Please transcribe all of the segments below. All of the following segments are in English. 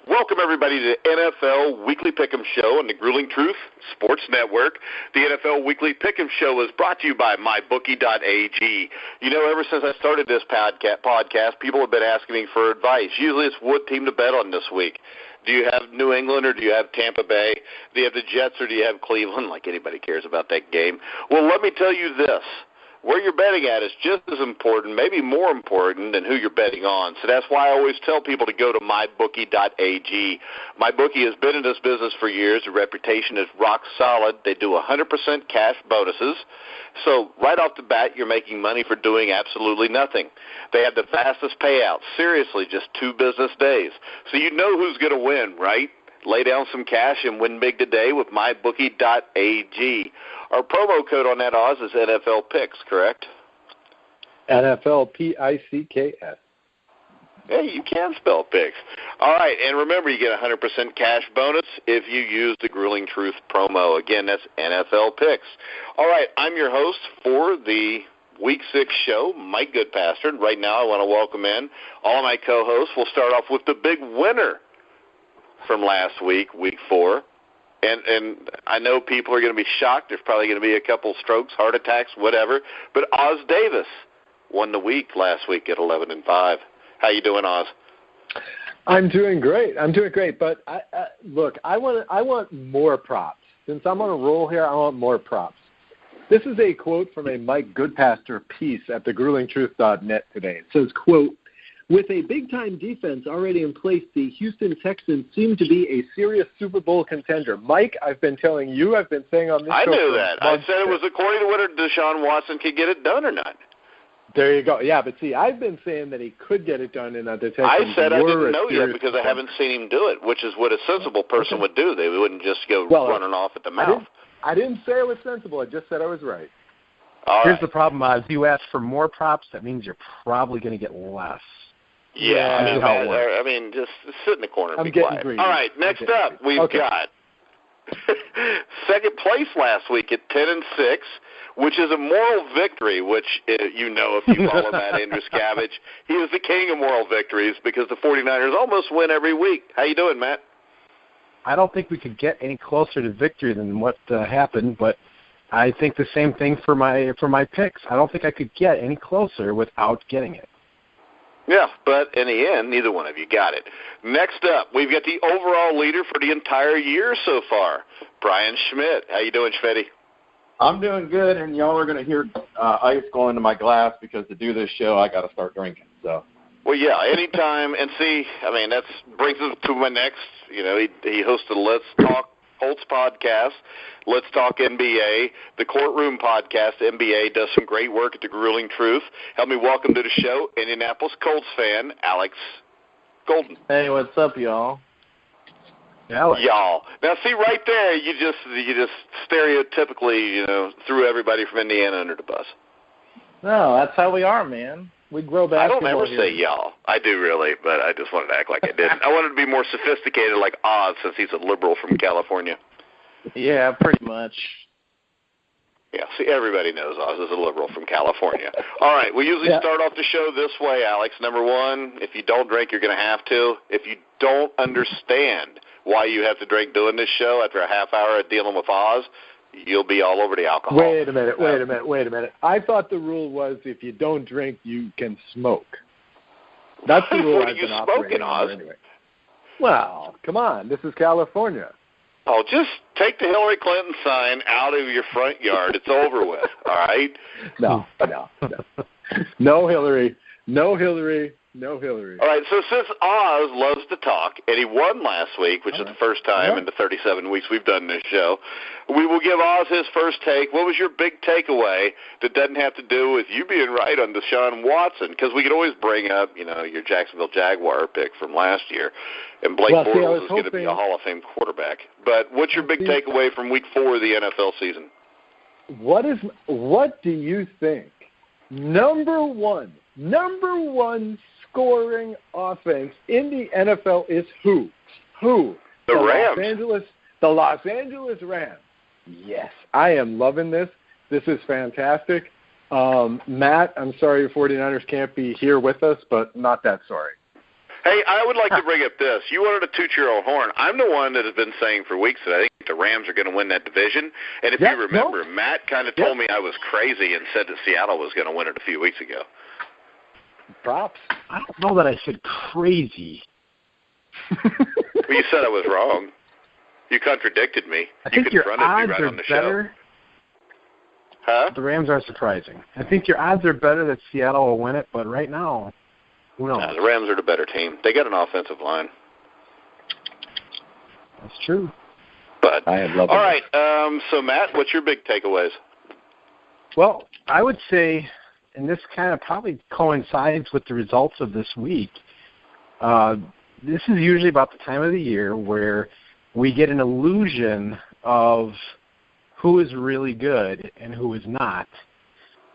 Welcome, everybody, to the NFL Weekly Pick'em Show on the Grueling Truth Sports Network. The NFL Weekly Pick'em Show is brought to you by MyBookie.ag. You know, ever since I started this podcast, people have been asking me for advice. Usually it's what team to bet on this week. Do you have New England or do you have Tampa Bay? Do you have the Jets or do you have Cleveland? Like anybody cares about that game. Well, let me tell you this. Where you're betting at is just as important, maybe more important, than who you're betting on. So that's why I always tell people to go to mybookie.ag. MyBookie has been in this business for years. The reputation is rock solid. They do 100% cash bonuses. So right off the bat, you're making money for doing absolutely nothing. They have the fastest payouts. Seriously, just 2 business days. So you know who's going to win, right? Lay down some cash and win big today with mybookie.ag. Our promo code on that, Oz, is NFL Picks, correct? NFL P-I-C-K-S. Hey, you can spell picks. All right, and remember, you get 100% cash bonus if you use the Grueling Truth promo. Again, that's NFL Picks. All right, I'm your host for the Week 6 show, Mike Goodpaster. And right now I want to welcome in all of my co-hosts. We'll start off with the big winner from last week, Week 4. And I know people are going to be shocked. There's probably going to be a couple strokes, heart attacks, whatever. But Oz Davis won the week last week at 11-5. How you doing, Oz? I'm doing great. But look, I want more props. Since I'm on a roll here, I want more props. This is a quote from a Mike Goodpaster piece at thegruelingtruth.net today. It says, quote, "With a big-time defense already in place, the Houston Texans seem to be a serious Super Bowl contender." Mike, I've been telling you, I've been saying on this show. I knew that. I said it was according to whether Deshaun Watson could get it done or not. There you go. Yeah, but see, I've been saying that he could get it done, and that the Texans I said I didn't know yet because I haven't seen him do it, which is what a sensible person would do. They wouldn't just go running off at the mouth. I didn't say it was sensible. I just said I was right. Here's the problem, Oz. You ask for more props, that means you're probably going to get less. Yeah, I mean, just sit in the corner and be quiet. Greedy. All right, next up, we've got second place last week at 10-6, which is a moral victory, which, you know, if you follow Matt Andruscavage, he is the king of moral victories because the 49ers almost win every week. How you doing, Matt? I don't think we could get any closer to victory than what happened, but I think the same thing for my picks. I don't think I could get any closer without getting it. Yeah, but in the end, neither one of you got it. Next up, we've got the overall leader for the entire year so far, Brian Schmidt. How you doing, Schmitty? I'm doing good, and y'all are going to hear ice go into my glass because to do this show, I got to start drinking. So. Well, yeah, anytime. And see, I mean, that brings us to my next, you know, he hosted Let's Talk Colts podcast, Let's Talk NBA, the Courtroom podcast. NBA does some great work at the Grueling Truth. Help me welcome to the show, Indianapolis Colts fan, Alex Golden. Hey, what's up, y'all? Alex. Y'all. Now, see, right there, you just stereotypically, you know, threw everybody from Indiana under the bus. No, that's how we are, man. We grow basketball. I don't ever here. say y'all. I do really, but I just wanted to act like I didn't. I wanted to be more sophisticated like Oz since he's a liberal from California. Yeah, pretty much. Yeah, see, everybody knows Oz is a liberal from California. All right, we usually start off the show this way, Alex. Number one, if you don't drink, you're going to have to. If you don't understand why you have to drink doing this show after a half hour of dealing with Oz, you'll be all over the alcohol. Wait a minute. I thought the rule was if you don't drink, you can smoke. That's the rule I've been operating on anyway. Well, come on. This is California. Oh, just take the Hillary Clinton sign out of your front yard. It's over with, all right? No. No Hillary. No Hillary. No Hillary. All right, so since Oz loves to talk, and he won last week, which is the first time in the 37 weeks we've done this show, we will give Oz his first take. What was your big takeaway that doesn't have to do with you being right on Deshaun Watson? Because we could always bring up, you know, your Jacksonville Jaguar pick from last year, and Blake Bortles is going to be a Hall of Fame quarterback. But what's your big takeaway from Week 4 of the NFL season? What do you think? Number one scoring offense in the NFL is who? The Rams. The Los Angeles Rams. Yes, I am loving this. This is fantastic. Matt, I'm sorry your 49ers can't be here with us, but not that sorry. Hey, I would like to bring up this. You wanted to toot your own horn. I'm the one that has been saying for weeks that I think the Rams are going to win that division. And if you remember, Matt kind of told me I was crazy and said that Seattle was going to win it a few weeks ago. Props. I don't know that I said crazy. Well, you said I was wrong. You contradicted me. I think your odds right are on the better. Huh? The Rams are surprising. I think your odds are better that Seattle will win it, but right now, who knows? The Rams are the better team. They got an offensive line. That's true. But I have loved all right, so Matt, what's your big takeaways? Well, I would say, and this kind of probably coincides with the results of this week, this is usually about the time of the year where we get an illusion of who is really good and who is not.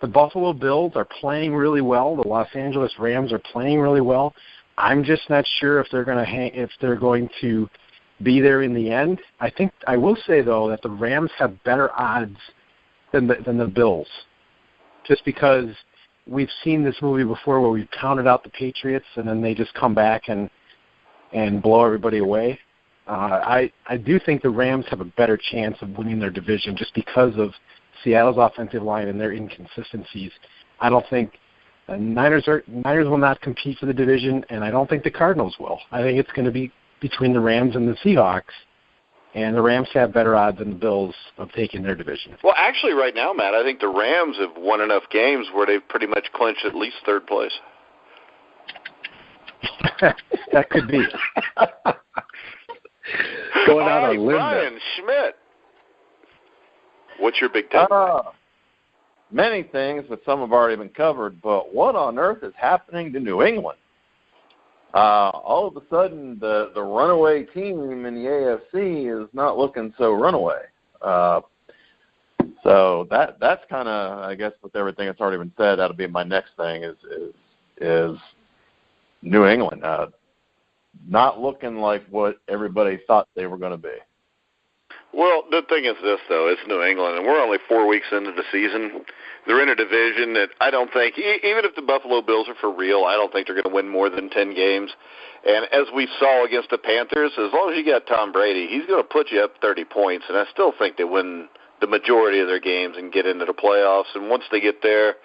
The Buffalo Bills are playing really well. The Los Angeles Rams are playing really well. I'm just not sure if they're going to be there in the end. I will say though that the Rams have better odds than the Bills, just because we've seen this movie before where we've counted out the Patriots and then they just come back and blow everybody away. I do think the Rams have a better chance of winning their division just because of Seattle's offensive line and their inconsistencies. I don't think Niners will not compete for the division, and I don't think the Cardinals will. I think it's going to be between the Rams and the Seahawks, and the Rams have better odds than the Bills of taking their division. Well, actually, right now, Matt, I think the Rams have won enough games where they've pretty much clinched at least third place. That could be. Going out on a limb. Brian Schmidt, what's your big takeaway? Many things, but some have already been covered. But what on earth is happening to New England? All of a sudden, the runaway team in the AFC is not looking so runaway. So that's kind of, I guess, with everything that's already been said, that'll be my next thing is New England. Not looking like what everybody thought they were going to be. Well, the thing is this, though. It's New England, and we're only 4 weeks into the season. They're in a division that I don't think, even if the Buffalo Bills are for real, I don't think they're going to win more than 10 games. And as we saw against the Panthers, as long as you got Tom Brady, he's going to put you up 30 points, and I still think they win the majority of their games and get into the playoffs. And once they get there,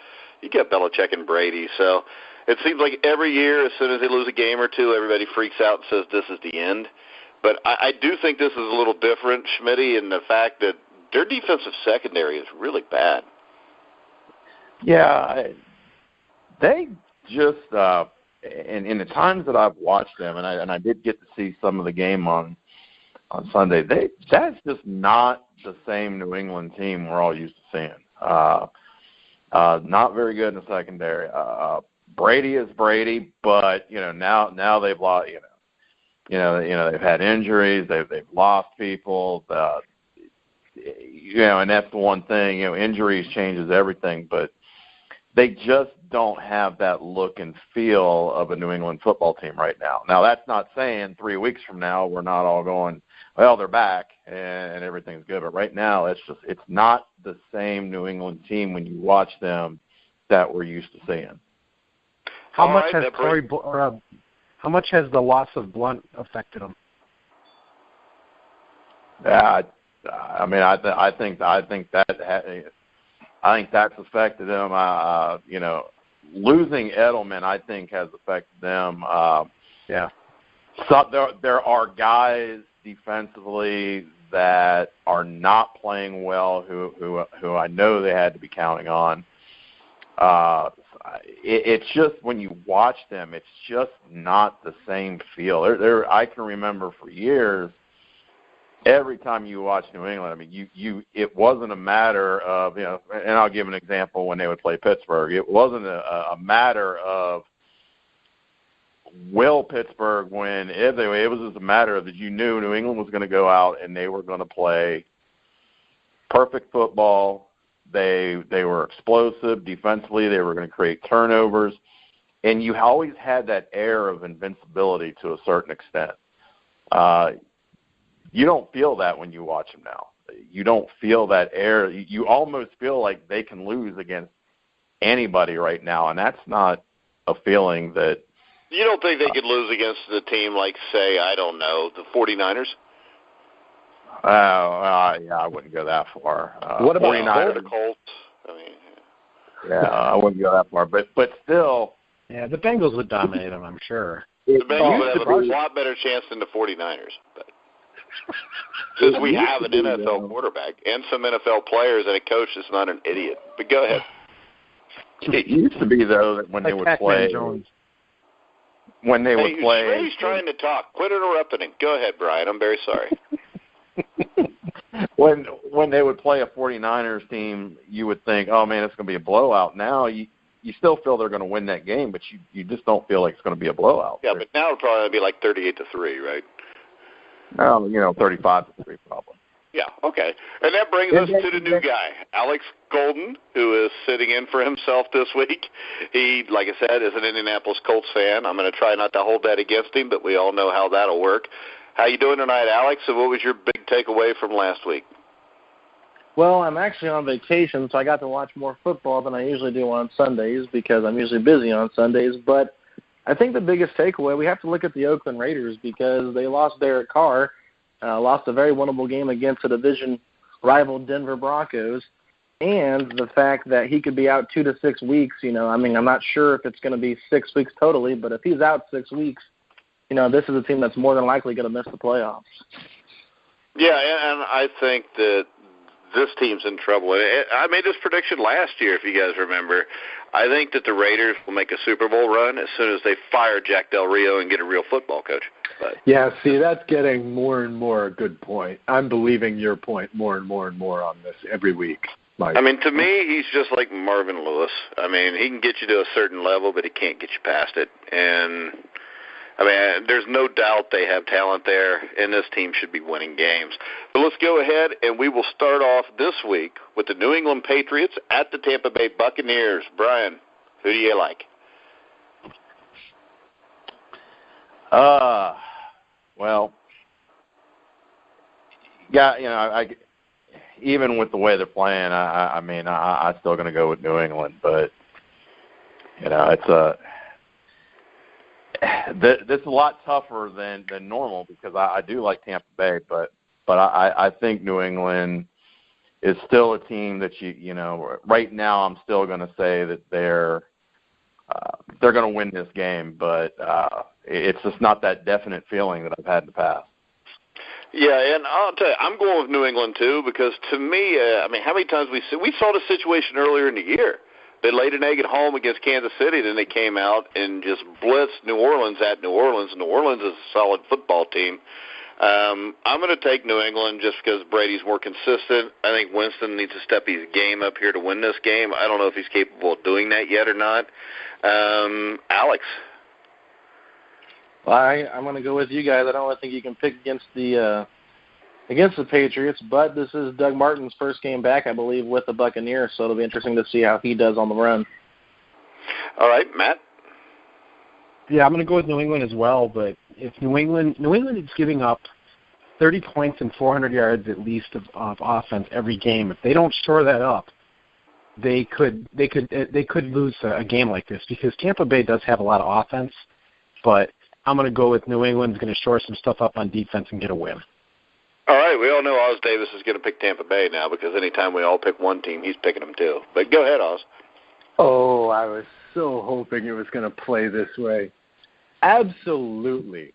you got Belichick and Brady. So it seems like every year, as soon as they lose a game or two, everybody freaks out and says this is the end. But I do think this is a little different, Schmitty, in the fact that their defensive secondary is really bad. Yeah, they just in the times that I've watched them, and I did get to see some of the game on Sunday. That's just not the same New England team we're all used to seeing. Not very good in the secondary. Brady is Brady, but now they've lost. They've had injuries. They've lost people. And that's the one thing. Injuries changes everything, but they just don't have that look and feel of a New England football team right now. Now, that's not saying 3 weeks from now we're not all going, well, they're back and everything's good. But right now, it's not the same New England team when you watch them that we're used to seeing. How much has the loss of Blunt affected them? I think that's affected them. Losing Edelman, I think, has affected them. So there are guys defensively that are not playing well who I know they had to be counting on. It's just when you watch them, it's just not the same feel. I can remember for years, every time you watch New England, it wasn't a matter of, and I'll give an example when they would play Pittsburgh. It wasn't a matter of will Pittsburgh win. It was just a matter of that you knew New England was going to go out and they were going to play perfect football. They were explosive defensively. They were going to create turnovers. And you always had that air of invincibility to a certain extent. You don't feel that when you watch them now. You don't feel that air. You almost feel like they can lose against anybody right now, and that's not a feeling that You don't think they could lose against a team like, say, I don't know, the 49ers? Yeah, I wouldn't go that far. What about 49ers? The Colts? I mean, yeah, I wouldn't go that far. But still. Yeah, the Bengals would dominate them, I'm sure. The Bengals would have a lot better chance than the 49ers. But since we have an NFL quarterback and some NFL players and a coach that's not an idiot. But go ahead. It used to be, though, that when they would play. Jones. When they would play. He's trying to talk. Quit interrupting him. Go ahead, Brian. I'm very sorry. When they would play a 49ers team, you would think, oh, man, it's going to be a blowout. Now you still feel they're going to win that game, but you just don't feel like it's going to be a blowout. Yeah, but now it'll probably be like 38-3, right? No, 35-3 probably. Yeah, okay. And that brings us to the new guy, Alex Golden, who is sitting in for himself this week. He, like I said, is an Indianapolis Colts fan. I'm going to try not to hold that against him, but we all know how that'll work. How you doing tonight, Alex? And what was your big takeaway from last week? Well, I'm actually on vacation, so I got to watch more football than I usually do on Sundays because I'm usually busy on Sundays. But I think the biggest takeaway, we have to look at the Oakland Raiders because they lost Derek Carr, lost a very winnable game against a division rival Denver Broncos, and the fact that he could be out 2 to 6 weeks. I'm not sure if it's going to be 6 weeks totally, but if he's out 6 weeks, this is a team that's more than likely going to miss the playoffs. Yeah, and I think that this team's in trouble. I made this prediction last year, if you guys remember. I think that the Raiders will make a Super Bowl run as soon as they fire Jack Del Rio and get a real football coach. But yeah, see, that's getting more and more a good point. I'm believing your point more and more and more on this every week, Mike. I mean, to me, he's just like Marvin Lewis. I mean, he can get you to a certain level, but he can't get you past it. And I mean, there's no doubt they have talent there, and this team should be winning games. But let's go ahead, and we will start off this week with the New England Patriots at the Tampa Bay Buccaneers. Brian, who do you like? Well, yeah, even with the way they're playing, I'm still going to go with New England, but it's this is a lot tougher than normal because I do like Tampa Bay, but I think New England is still a team that right now I'm still going to say that they're going to win this game, but it's just not that definite feeling that I've had in the past. Yeah, and I'll tell you, I'm going with New England too because to me, how many times we saw the situation earlier in the year. They laid an egg at home against Kansas City, then they came out and just blitzed New Orleans at New Orleans. New Orleans is a solid football team. I'm going to take New England just because Brady's more consistent. I think Winston needs to step his game up here to win this game. I don't know if he's capable of doing that yet or not. Alex? Well, I'm going to go with you guys. I don't think you can pick against the Patriots, but this is Doug Martin's first game back, I believe, with the Buccaneers, so it'll be interesting to see how he does on the run. All right, Matt? Yeah, I'm going to go with New England as well, but if New England is giving up 30 points and 400 yards at least of offense every game. If they don't shore that up, they could lose a game like this because Tampa Bay does have a lot of offense, but I'm going to go with New England's going to shore some stuff up on defense and get a win. All right, we all know Oz Davis is going to pick Tampa Bay now because anytime we all pick one team, he's picking them too. But go ahead, Oz. Oh, I was so hoping it was going to play this way. Absolutely.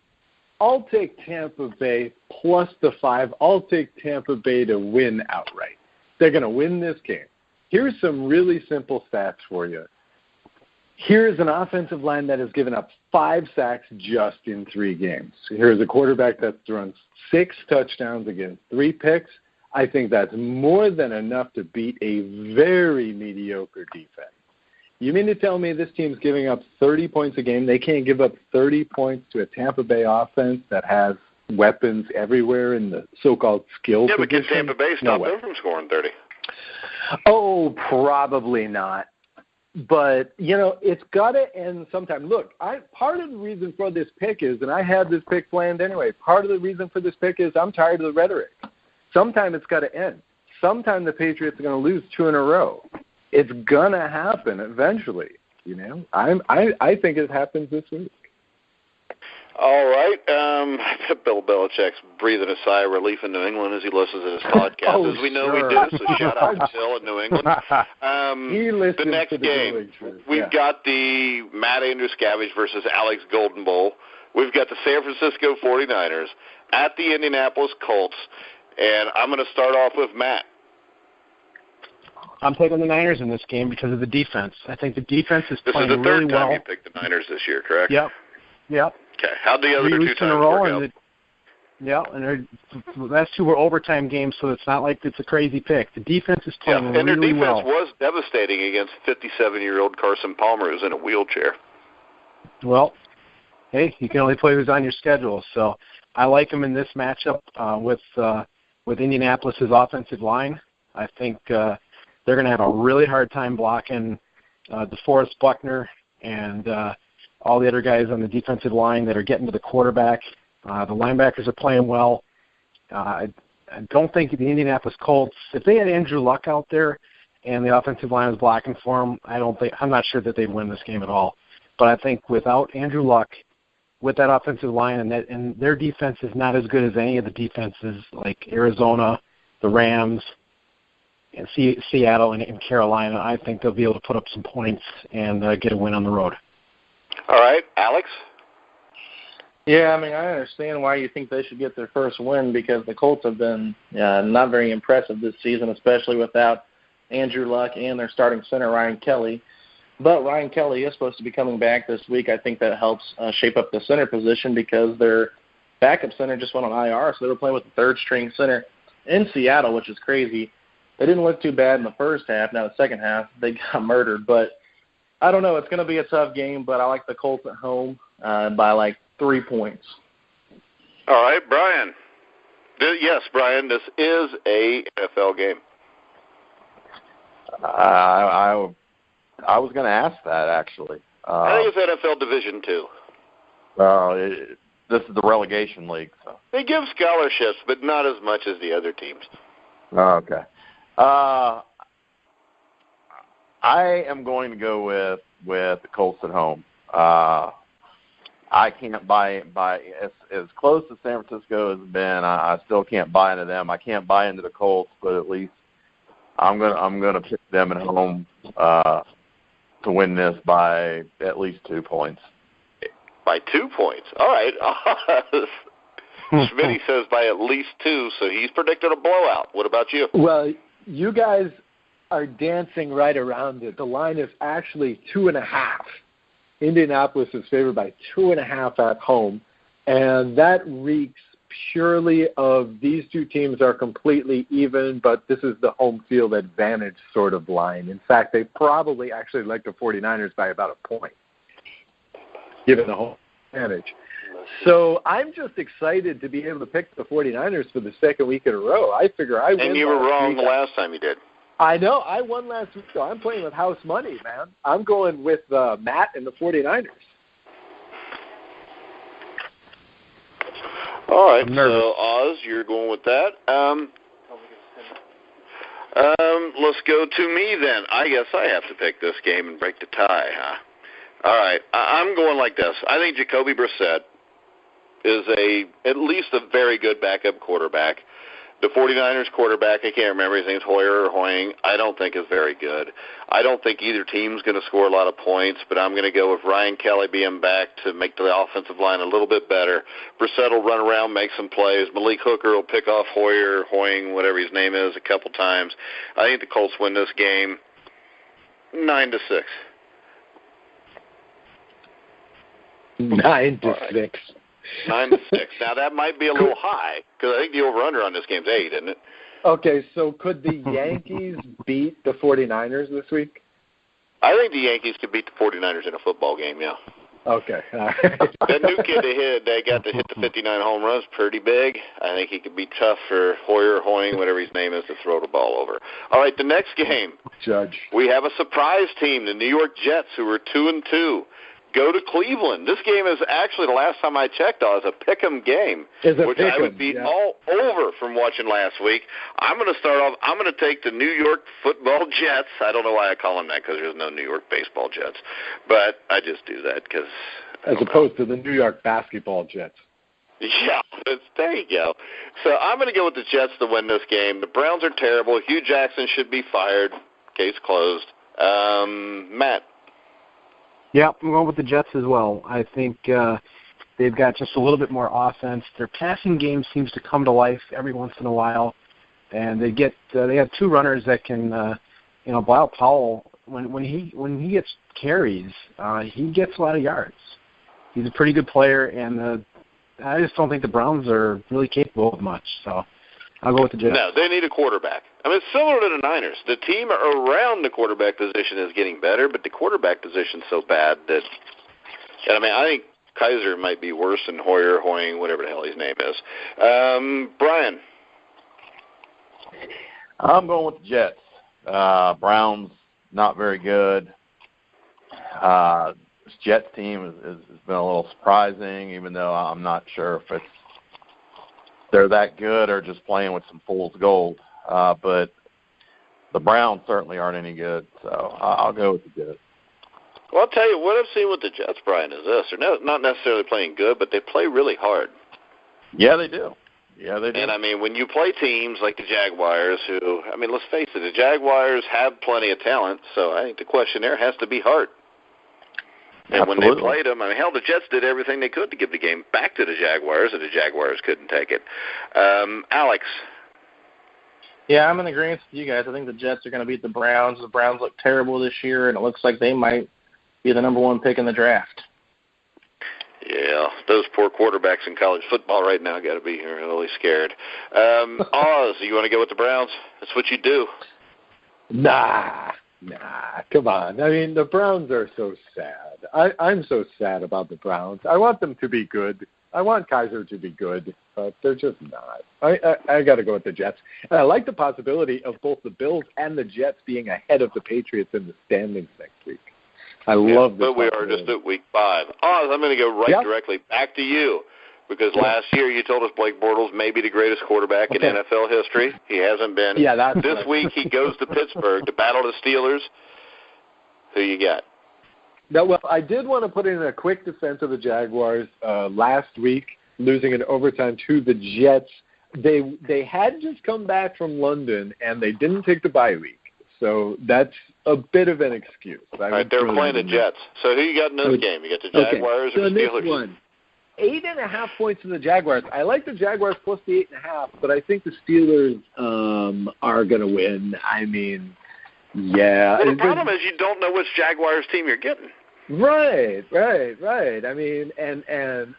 I'll take Tampa Bay plus the 5. I'll take Tampa Bay to win outright. They're going to win this game. Here's some really simple stats for you. Here's an offensive line that has given up 5 sacks just in 3 games. Here's a quarterback that's thrown 6 touchdowns against 3 picks. I think that's more than enough to beat a very mediocre defense. You mean to tell me this team's giving up 30 points a game? They can't give up 30 points to a Tampa Bay offense that has weapons everywhere in the so-called skill position? Yeah, but can Tampa Bay stop them from scoring 30? Oh, probably not. But, it's got to end sometime. Look, part of the reason for this pick is, and I had this pick planned anyway, part of the reason for this pick is I'm tired of the rhetoric. Sometime it's got to end. Sometime the Patriots are going to lose 2 in a row. It's going to happen eventually, I think it happens this week. All right. Bill Belichick's breathing a sigh of relief in New England as he listens to this podcast. As we know he does, so shout out to Bill in New England. He listens the next to the game, we've got the Matt Andruscavage versus Alex Golden Bowl. We've got the San Francisco 49ers at the Indianapolis Colts. And I'm going to start off with Matt. I'm taking the Niners in this game because of the defense. I think the defense is playing really well. This is the third time you picked the Niners this year, correct? Yep. Okay. How'd the other 2 times in a row work out? And the last 2 were overtime games, so it's not like it's a crazy pick. The defense is playing really well. And their defense was devastating against 57-year-old Carson Palmer, who's in a wheelchair. Well, hey, you can only play who's on your schedule. So I like them in this matchup with Indianapolis' offensive line. I think they're going to have a really hard time blocking DeForest Buckner and all the other guys on the defensive line that are getting to the quarterback. The linebackers are playing well. I don't think the Indianapolis Colts, if they had Andrew Luck out there and the offensive line was blocking for them, I'm not sure that they'd win this game at all. But I think without Andrew Luck, with that offensive line, and their defense is not as good as any of the defenses like Arizona, the Rams, and Seattle and Carolina, I think they'll be able to put up some points and get a win on the road. All right, Alex? Yeah, I mean, I understand why you think they should get their first win because the Colts have been not very impressive this season, especially without Andrew Luck and their starting center, Ryan Kelly. But Ryan Kelly is supposed to be coming back this week. I think that helps shape up the center position because their backup center just went on IR, so they were playing with the third-string center in Seattle, which is crazy. They didn't look too bad in the first half. Now the second half, they got murdered. But I don't know. It's going to be a tough game, but I like the Colts at home by like 3 points. All right, Brian. Yes, Brian, this is a NFL game. I was going to ask that, actually. I think it's NFL Division II. This is the relegation league. So. They give scholarships, but not as much as the other teams. Okay. I am going to go with the Colts at home. I can't buy as close as San Francisco has been. I still can't buy into them. I can't buy into the Colts, but at least I'm gonna pick them at home to win this by at least 2 points. By 2 points. All right. Schmidt says by at least 2, so he's predicted a blowout. What about you? Well, you guys are dancing right around it. The line is actually 2.5. Indianapolis is favored by 2.5 at home, and that reeks purely of these two teams are completely even, but this is the home field advantage sort of line. In fact, they probably actually like the 49ers by about a point, given the home advantage. So I'm just excited to be able to pick the 49ers for the second week in a row. I figure I win. And you were wrong the last time you did. I know. I won last week, so I'm playing with house money, man. I'm going with Matt and the 49ers. All right, so Oz, you're going with that. Let's go to me then. I guess I have to pick this game and break the tie, huh? All right, I'm going like this. I think Jacoby Brissett is at least a very good backup quarterback. The 49ers quarterback, I can't remember, his name's Hoyer or Hoying, I don't think is very good. I don't think either team's going to score a lot of points, but I'm going to go with Ryan Kelly being back to make the offensive line a little bit better. Brissett will run around, make some plays. Malik Hooker will pick off Hoyer, Hoying, whatever his name is, a couple times. I think the Colts win this game 9-6. 9-6. 9-6. Now, that might be a little high, because I think the over-under on this game's 8, isn't it? Okay, so could the Yankees beat the 49ers this week? I think the Yankees could beat the 49ers in a football game, yeah. Okay. All right. That new kid they got to hit the 59 home runs pretty big. I think he could be tough for Hoyer, Hoying, whatever his name is, to throw the ball over. All right, the next game. Judge. We have a surprise team, the New York Jets, who are 2-2. Go to Cleveland. This game is actually, the last time I checked, was a pick'em game, which I would be all over from watching last week. I'm going to start off. I'm going to take the New York football Jets. I don't know why I call them that because there's no New York baseball Jets, but I just do that because as opposed to the New York basketball Jets. Yeah, there you go. So I'm going to go with the Jets to win this game. The Browns are terrible. Hugh Jackson should be fired. Case closed. Matt? Yeah, I'm going with the Jets as well. I think they've got just a little bit more offense. Their passing game seems to come to life every once in a while, and they have two runners that can, Bilal Powell. When he gets carries, he gets a lot of yards. He's a pretty good player, and I just don't think the Browns are really capable of much. So I'll go with the Jets. No, they need a quarterback. I mean, it's similar to the Niners. The team around the quarterback position is getting better, but the quarterback position's so bad that, I think Kaiser might be worse than Hoying, whatever the hell his name is. Brian? I'm going with the Jets. Browns, not very good. This Jets team has been a little surprising, even though I'm not sure if they're that good or just playing with some fool's gold. But the Browns certainly aren't any good, so I'll go with the Jets. Well, I'll tell you, what I've seen with the Jets, Brian, is this. They're not necessarily playing good, but they play really hard. Yeah, they do. And, when you play teams like the Jaguars who, let's face it, the Jaguars have plenty of talent, so I think the question there has to be heart. And Absolutely. When they played them, the Jets did everything they could to give the game back to the Jaguars, and the Jaguars couldn't take it. Alex? Yeah, I'm in agreement with you guys. I think the Jets are going to beat the Browns. The Browns look terrible this year, and it looks like they might be the number one pick in the draft. Yeah, those poor quarterbacks in college football right now got to be really scared. Oz, you want to go with the Browns? That's what you do. Nah, come on. The Browns are so sad. I'm so sad about the Browns. I want them to be good. I want Kaiser to be good, but they're just not. I got to go with the Jets. And I like the possibility of both the Bills and the Jets being ahead of the Patriots in the standings next week. I love this. But we are just at week 5. Oz, I'm going to go directly back to you, because last year you told us Blake Bortles may be the greatest quarterback in NFL history. He hasn't been. Yeah, that's this right. week he goes to Pittsburgh to battle the Steelers. Who you got? No, well, I did want to put in a quick defense of the Jaguars last week, losing in overtime to the Jets. They had just come back from London, and they didn't take the bye week. So that's a bit of an excuse. All right, they're playing the Jets. So who you got in this game? You got the Jaguars or the Steelers? This one, 8.5 points to the Jaguars. I like the Jaguars plus the 8.5, but I think the Steelers are going to win. Yeah. Well, the problem is you don't know which Jaguars team you're getting. Right. And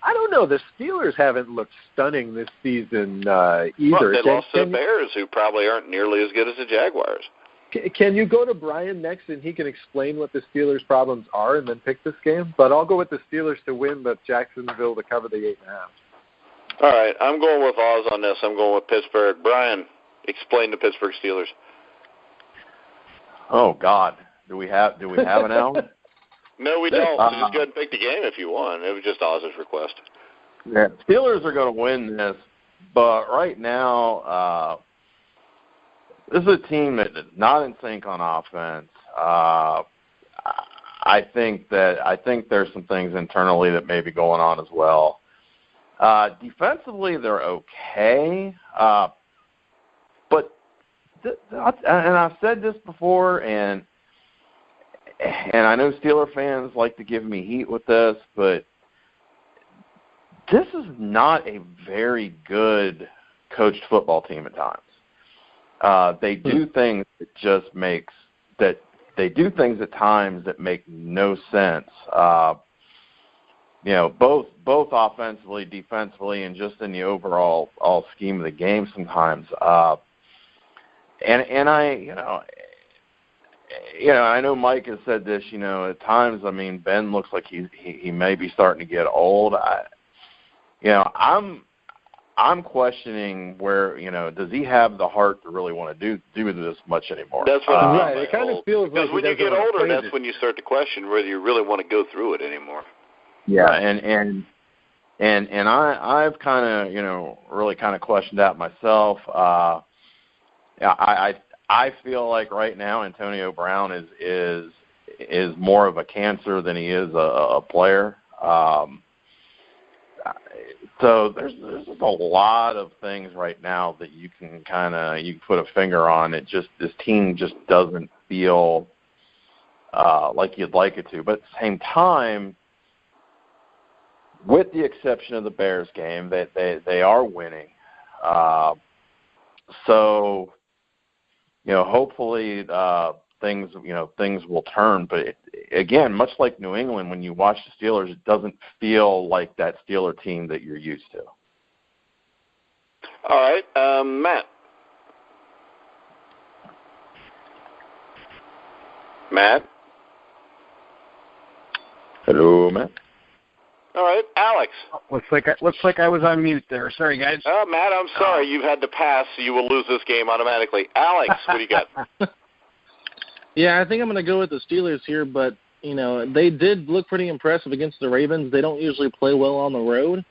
I don't know. The Steelers haven't looked stunning this season either. Well, they lost to the Bears, who probably aren't nearly as good as the Jaguars. Can you go to Brian next, and he can explain what the Steelers' problems are, and then pick this game? But I'll go with the Steelers to win, but Jacksonville to cover the 8.5. All right, I'm going with Oz on this. I'm going with Pittsburgh. Brian, explain the Pittsburgh Steelers. Oh God, do we have an Allen? No, we don't. So just go ahead and pick the game if you want. It was just Oz's request. Yeah, Steelers are going to win this, but right now, this is a team that is not in sync on offense. I think there's some things internally that may be going on as well. Defensively, they're okay, but and I've said this before, and I know Steeler fans like to give me heat with this, but this is not a very good coached football team at times. They do things that they do things at times that make no sense. Both offensively, defensively, and just in the overall scheme of the game sometimes. And I know Mike has said this. At times, Ben looks like he may be starting to get old. I'm questioning where, does he have the heart to really want to do this much anymore? That's what I'm right. It kind of feels like because when you get older, that's when you start to question whether you really want to go through it anymore. Yeah, and I've kind of, really kind of questioned that myself. I feel like right now Antonio Brown is more of a cancer than he is a player. So there's a lot of things right now that you can put a finger on. This team just doesn't feel like you'd like it to. But at the same time, with the exception of the Bears game, they are winning. So hopefully things will turn. But again, much like New England, when you watch the Steelers, it doesn't feel like that Steeler team that you're used to. All right, Matt. Matt. Hello, Matt. All right, Alex. Looks like I was on mute there. Sorry, guys. Matt, I'm sorry. You've had to pass, so you will lose this game automatically. Alex, what do you got? Yeah, I think I'm going to go with the Steelers here, but, they did look pretty impressive against the Ravens. They don't usually play well on the road,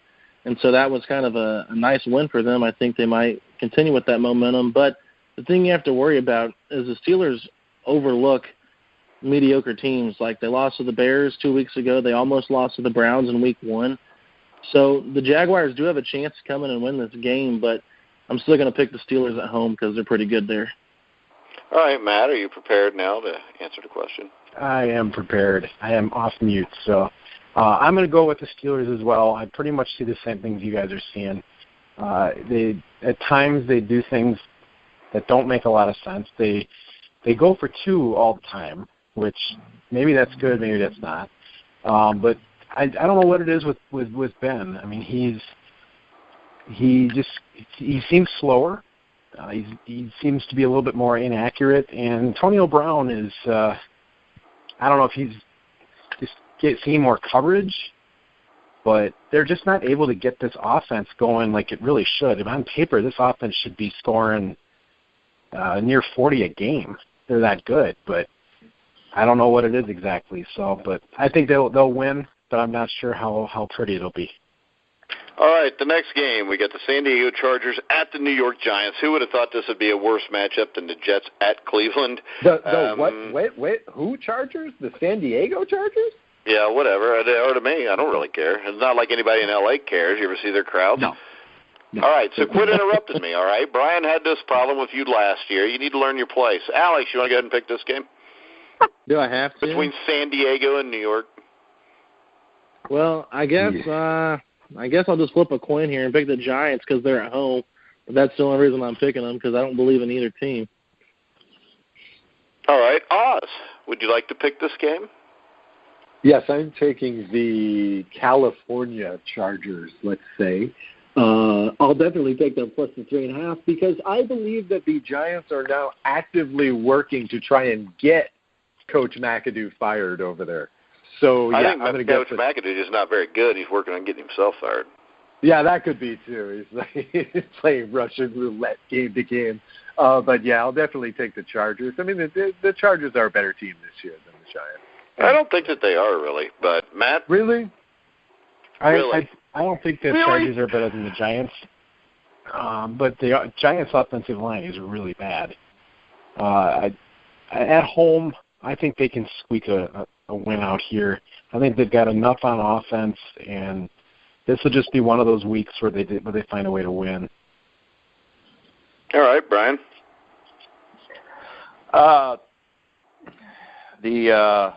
and so that was kind of a nice win for them. I think they might continue with that momentum. But the thing you have to worry about is the Steelers overlook mediocre teams. Like they lost to the Bears 2 weeks ago. They almost lost to the Browns in week 1. So the Jaguars do have a chance to come in and win this game, but I'm still going to pick the Steelers at home because they're pretty good there. All right, Matt, are you prepared now to answer the question? I am prepared. I am off mute, so I'm going to go with the Steelers as well. I pretty much see the same things you guys are seeing. At times they do things that don't make a lot of sense. They go for 2 all the time, which maybe that's good, maybe that's not. But I don't know what it is with Ben. I mean, he seems slower. He seems to be a little bit more inaccurate. And Antonio Brown is, I don't know if he's just seeing more coverage, but they're just not able to get this offense going like it really should. If on paper, this offense should be scoring near 40 a game. They're that good, but I don't know what it is exactly. So, but I think they'll win, but I'm not sure how pretty it'll be. All right, the next game, we got the San Diego Chargers at the New York Giants. Who would have thought this would be a worse matchup than the Jets at Cleveland? What? Wait, who Chargers? The San Diego Chargers? Yeah, whatever. Or to me, I don't really care. It's not like anybody in L.A. cares. You ever see their crowds? No. All right, so quit interrupting me, all right? Brian had this problem with you last year. You need to learn your place. Alex, you want to go ahead and pick this game? Do I have to? Between San Diego and New York. Well, I guess I'll just flip a coin here and pick the Giants because they're at home. But that's the only reason I'm picking them because I don't believe in either team. All right, Oz, would you like to pick this game? Yes, I'm taking the California Chargers, let's say. I'll definitely take them plus the 3.5 because I believe that the Giants are now actively working to try and get Coach McAdoo fired over there. So I yeah, think Coach McAdoo is not very good. He's working on getting himself fired. Yeah, that could be too. He's playing Russian roulette game to game. But yeah, I'll definitely take the Chargers. I mean, the Chargers are a better team this year than the Giants. I don't think that they are really, but Matt? Really? I don't think the Chargers are better than the Giants. But the Giants' offensive line is really bad. At home, I think they can squeak a win out here. I think they've got enough on offense, and this will just be one of those weeks where they find a way to win. All right, Brian. The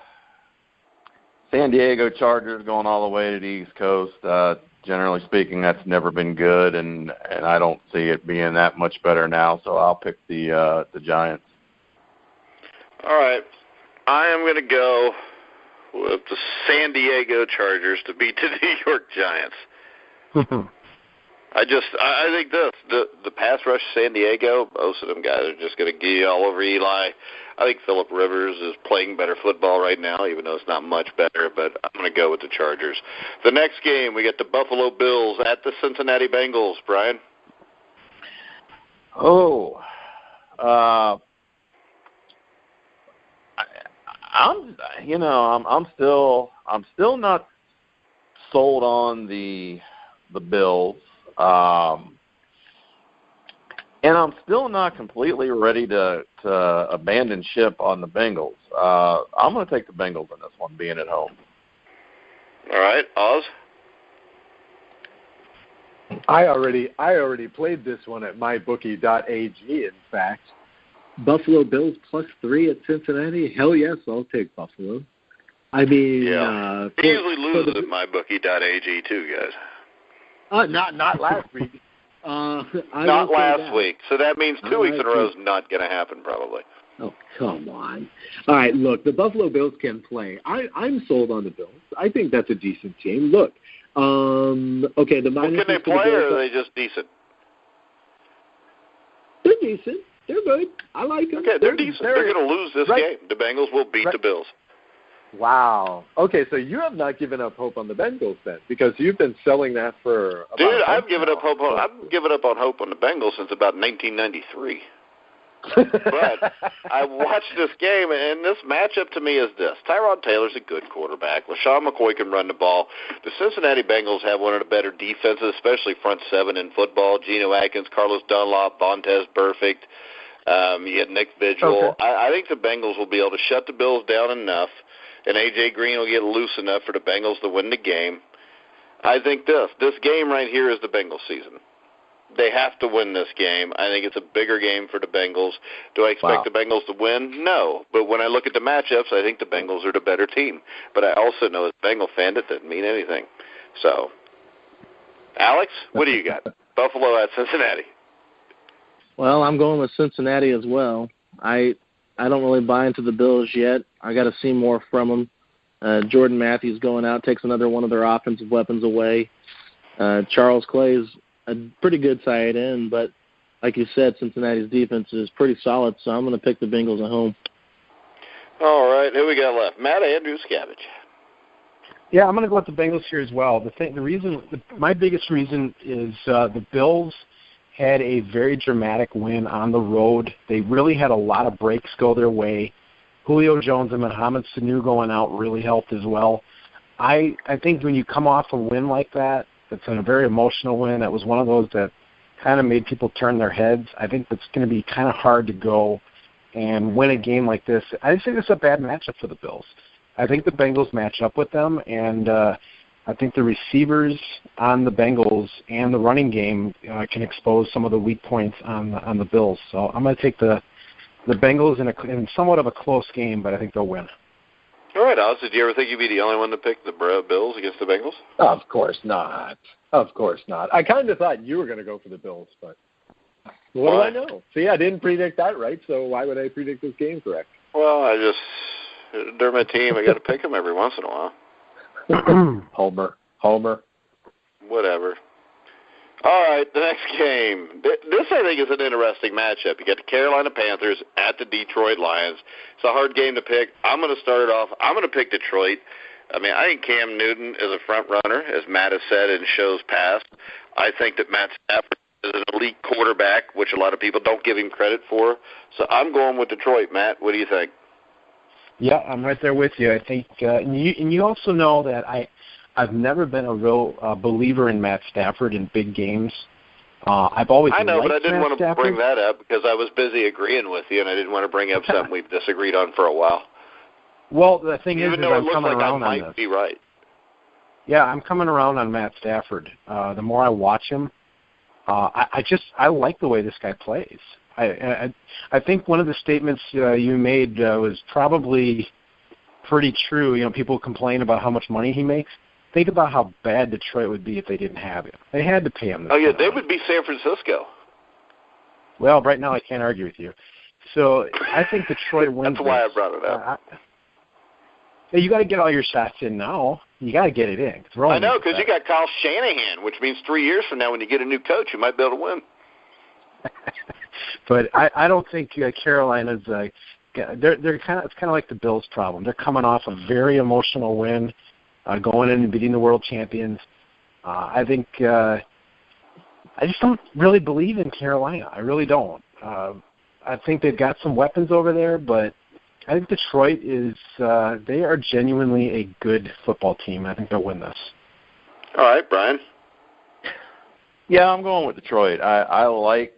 San Diego Chargers going all the way to the East Coast. Generally speaking, that's never been good, and I don't see it being that much better now. So I'll pick the Giants. All right, I am going to go with the San Diego Chargers to beat the New York Giants. I think the pass rush San Diego, most of them guys are just going to get all over Eli. I think Phillip Rivers is playing better football right now, even though it's not much better, but I'm going to go with the Chargers. The next game, we get the Buffalo Bills at the Cincinnati Bengals. Brian? I'm still not sold on the Bills. And I'm still not completely ready to abandon ship on the Bengals. I'm going to take the Bengals in this one, being at home. All right, Oz? I already played this one at mybookie.ag, in fact. Buffalo Bills +3 at Cincinnati. Hell yes, I'll take Buffalo. I mean, they usually lose at mybookie.ag too, guys. Not last week. Not last week. So that means 2 weeks in a row is not going to happen, probably. Oh, come on. All right, look, the Buffalo Bills can play. I'm sold on the Bills. I think that's a decent team. Look, okay, the Niners. Well, can they play, or are they just decent? They're decent. They're good. I like them. Okay, they're decent. They're going to lose this game. The Bengals will beat the Bills. Wow. Okay, so you have not given up hope on the Bengals then, because you've been selling that for about Dude, I've given up hope on the Bengals since about 1993. But I watched this game, and this matchup to me is this. Tyrod Taylor's a good quarterback. LaShawn McCoy can run the ball. The Cincinnati Bengals have one of the better defenses, especially front seven in football. Geno Atkins, Carlos Dunlap, Vontaze Burfict. You had Nick Vigil. Okay. I think the Bengals will be able to shut the Bills down enough, and A.J. Green will get loose enough for the Bengals to win the game. I think this game right here is the Bengals season. They have to win this game. I think it's a bigger game for the Bengals. Do I expect the Bengals to win? No. But when I look at the matchups, I think the Bengals are the better team. But I also know as a Bengal fan, that doesn't mean anything. So, Alex, what do you got? Buffalo at Cincinnati. Well, I'm going with Cincinnati as well. I don't really buy into the Bills yet. I got to see more from them. Jordan Matthews going out takes another one of their offensive weapons away. Charles Clay's a pretty good side in, but like you said, Cincinnati's defense is pretty solid, so I'm going to pick the Bengals at home. All right, who we got left? Matt Andruscavage. Yeah, I'm going to go with the Bengals here as well. My biggest reason is the Bills had a very dramatic win on the road. They really had a lot of breaks go their way. Julio Jones and Mohamed Sanu going out really helped as well. I think when you come off a win like that, it's a very emotional win. That was one of those that kind of made people turn their heads. I think it's going to be kind of hard to go and win a game like this. I think it's a bad matchup for the Bills. I think the Bengals match up with them, and I think the receivers on the Bengals and the running game can expose some of the weak points on the Bills. So I'm going to take the Bengals in somewhat of a close game, but I think they'll win. All right, Oz, did you ever think you'd be the only one to pick the Bills against the Bengals? Of course not. Of course not. I kind of thought you were going to go for the Bills, but what do I know? See, I didn't predict that right, so why would I predict this game correct? Well, they're my team. I got to pick them every once in a while. Homer. Whatever. All right, the next game. This, I think, is an interesting matchup. You got the Carolina Panthers at the Detroit Lions. It's a hard game to pick. I'm going to start it off. I'm going to pick Detroit. I mean, I think Cam Newton is a front runner, as Matt has said in shows past. I think that Matt Stafford is an elite quarterback, which a lot of people don't give him credit for. So I'm going with Detroit. Matt, what do you think? Yeah, I'm right there with you. I think, and you also know that I've never been a real believer in Matt Stafford in big games. I've always I know, liked but I didn't Matt want to Stafford. bring that up because I was busy agreeing with you, and I didn't want to bring up something we've disagreed on for a while. Well, the thing Even is though I'm it looks coming like around I on might this. be right. Yeah, I'm coming around on Matt Stafford. The more I watch him, I like the way this guy plays. I think one of the statements you made was probably pretty true. You know, people complain about how much money he makes. Think about how bad Detroit would be if they didn't have him. They had to pay him. Oh, yeah, they would be San Francisco. Well, right now I can't argue with you. So I think Detroit wins. That's why I brought it up. You got to get all your shots in now. You got to get it in. I know, because you got Kyle Shanahan, which means 3 years from now when you get a new coach, you might be able to win. But I don't think Carolina's they're kind of, it's kind of like the Bills' problem. They're coming off a very emotional win, going in and beating the world champions. I think I just don't really believe in Carolina. I really don't. I think they've got some weapons over there, but I think Detroit is they are genuinely a good football team. I think they'll win this. All right, Brian. Yeah, I'm going with Detroit. I like